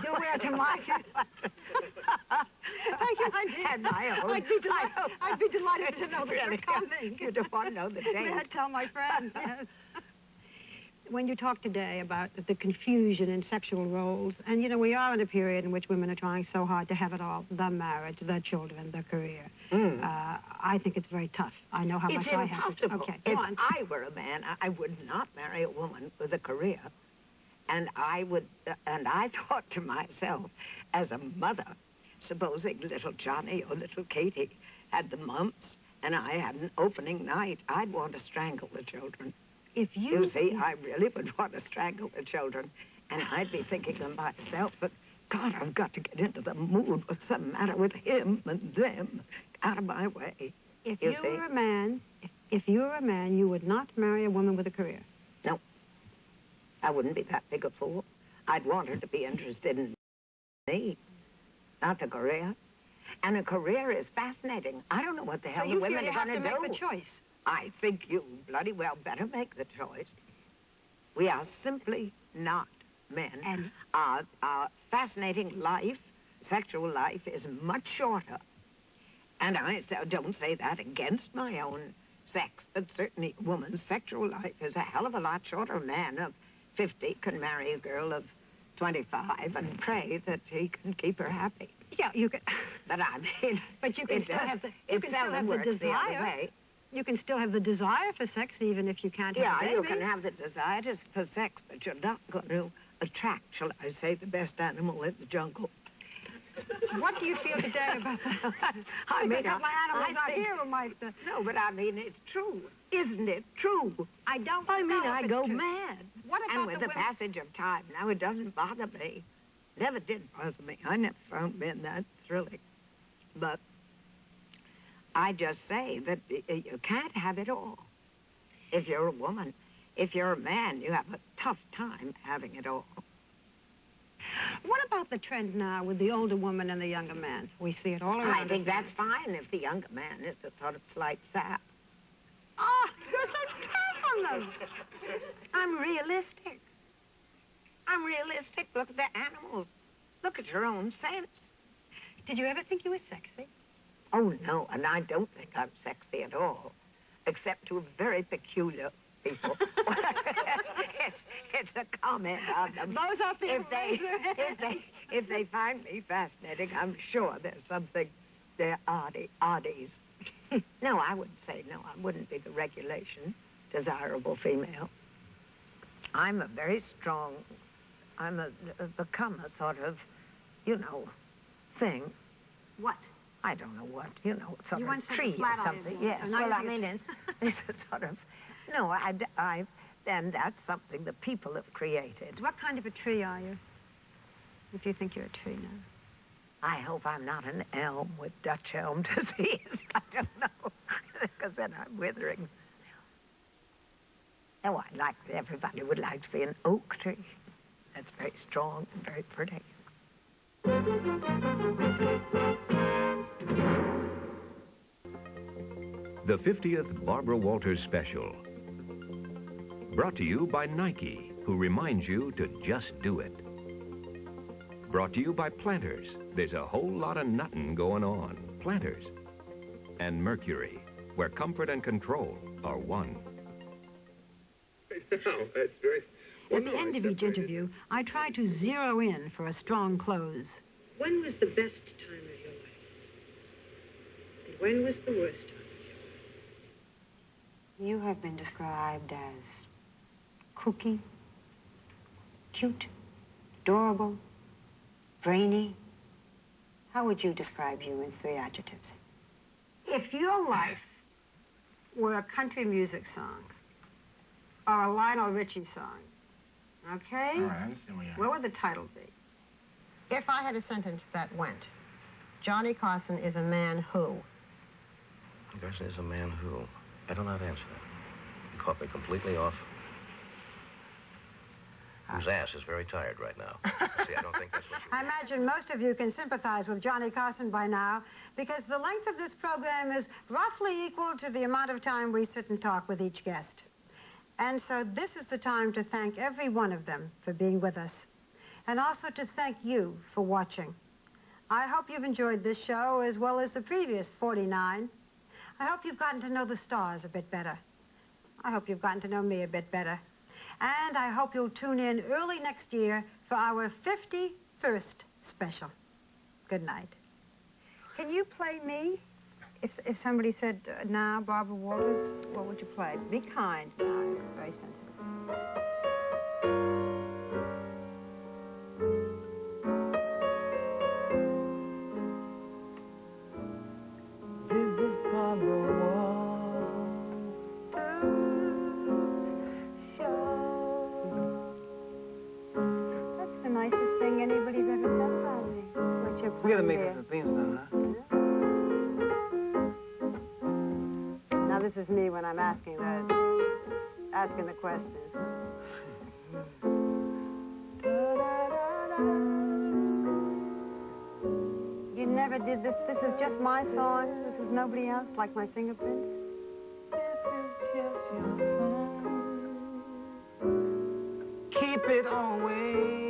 You'll wear it to my I had my own. I'd be delighted to know that you're coming. You don't want to know the May I date. tell my friends? Yes. when you talk today about the confusion in sexual roles, and, you know, we are in a period in which women are trying so hard to have it all, the marriage, the children, the career. I think it's very tough. I know how much I have. It's impossible. Okay, If go on. I were a man, I would not marry a woman with a career. And I thought to myself, as a mother, supposing little Johnny or little Katie had the mumps and I had an opening night, I'd want to strangle the children. If you see, I really would want to strangle the children. And I'd be thinking to myself, but God, I've got to get into the mood. What's the matter with him and them? Out of my way. If you were a man, you would not marry a woman with a career. No. I wouldn't be that big a fool. I'd want her to be interested in me, not the career. And a career is fascinating. I don't know what the hell the women are going to do. So you feel you have to make the choice? I think you bloody well better make the choice. We are simply not men. And our fascinating life, sexual life, is much shorter. And I don't say that against my own sex, but certainly a woman's sexual life is a hell of a lot shorter. A man of 50 can marry a girl of 25 and pray that he can keep her happy. Yeah, you can. But I mean, but you can still have the desire. You can still have the desire for sex, even if you can't have a baby. Yeah, you can have the desire for sex, but you're not going to attract, shall I say, the best animal in the jungle. What do you feel today about that? I mean, my animal's not here, we might... No, but I mean, it's true. Isn't it true? I don't I mean, know I if go it's true. mad. What about and with the passage of time, now it doesn't bother me. Never did bother me. I never found men that thrilling. But I just say that you can't have it all. If you're a woman, if you're a man, you have a tough time having it all. What about the trend now with the older woman and the younger man? We see it all around I think us. that's fine if the younger man is a sort of slight sap. Oh, you're so tough on them. I'm realistic. I'm realistic. Look at the animals. Look at your own sense. Did you ever think you were sexy? Oh, no, and I don't think I'm sexy at all, except to very peculiar people. it's a comment on them. Those are people if they find me fascinating, I'm sure there's something, they're oddies. No, I wouldn't say no. I wouldn't be the regulation desirable female. I'm a very strong, become a sort of, you know, thing. What? I don't know what, you know, sort you of tree or something. Yes, well, I mean, it's a sort of, no, and that's something the people have created. What kind of a tree are you, if you think you're a tree now? I hope I'm not an elm with Dutch elm disease. I don't know, because then I'm withering. Oh, everybody would like to be an oak tree. That's very strong and very pretty. The 50th Barbara Walters Special. Brought to you by Nike, who reminds you to just do it. Brought to you by Planters. There's a whole lot of nuttin' going on. Planters. And Mercury, where comfort and control are one. No, that's very... At the end of each interview, I try to zero in for a strong close. When was the best time of your life? And when was the worst time? You have been described as kooky, cute, adorable, brainy. How would you describe you in 3 adjectives? If your life were a country music song or a Lionel Richie song, okay? All right, I understand what you're... What would the title be? If I had a sentence that went, Johnny Carson is a man who? Carson is a man who? I don't know how to answer that. You caught me completely off. Whose ass is very tired right now. See, I don't think that's what you... I imagine most of you can sympathize with Johnny Carson by now, because the length of this program is roughly equal to the amount of time we sit and talk with each guest. And so this is the time to thank every one of them for being with us, and also to thank you for watching. I hope you've enjoyed this show as well as the previous 49. I hope you've gotten to know the stars a bit better. I hope you've gotten to know me a bit better. And I hope you'll tune in early next year for our 51st special. Good night. Can you play me? If somebody said, now, Barbara Walters, what would you play? Be kind. No, very sensitive. This is Barbara That's the nicest thing anybody's ever said about me. What you're We gotta playing make there. this a theme song, huh? Now this is me when I'm asking the question. You never did this. This is just my song. This is nobody else, like my fingerprints. This is just your song. Keep it always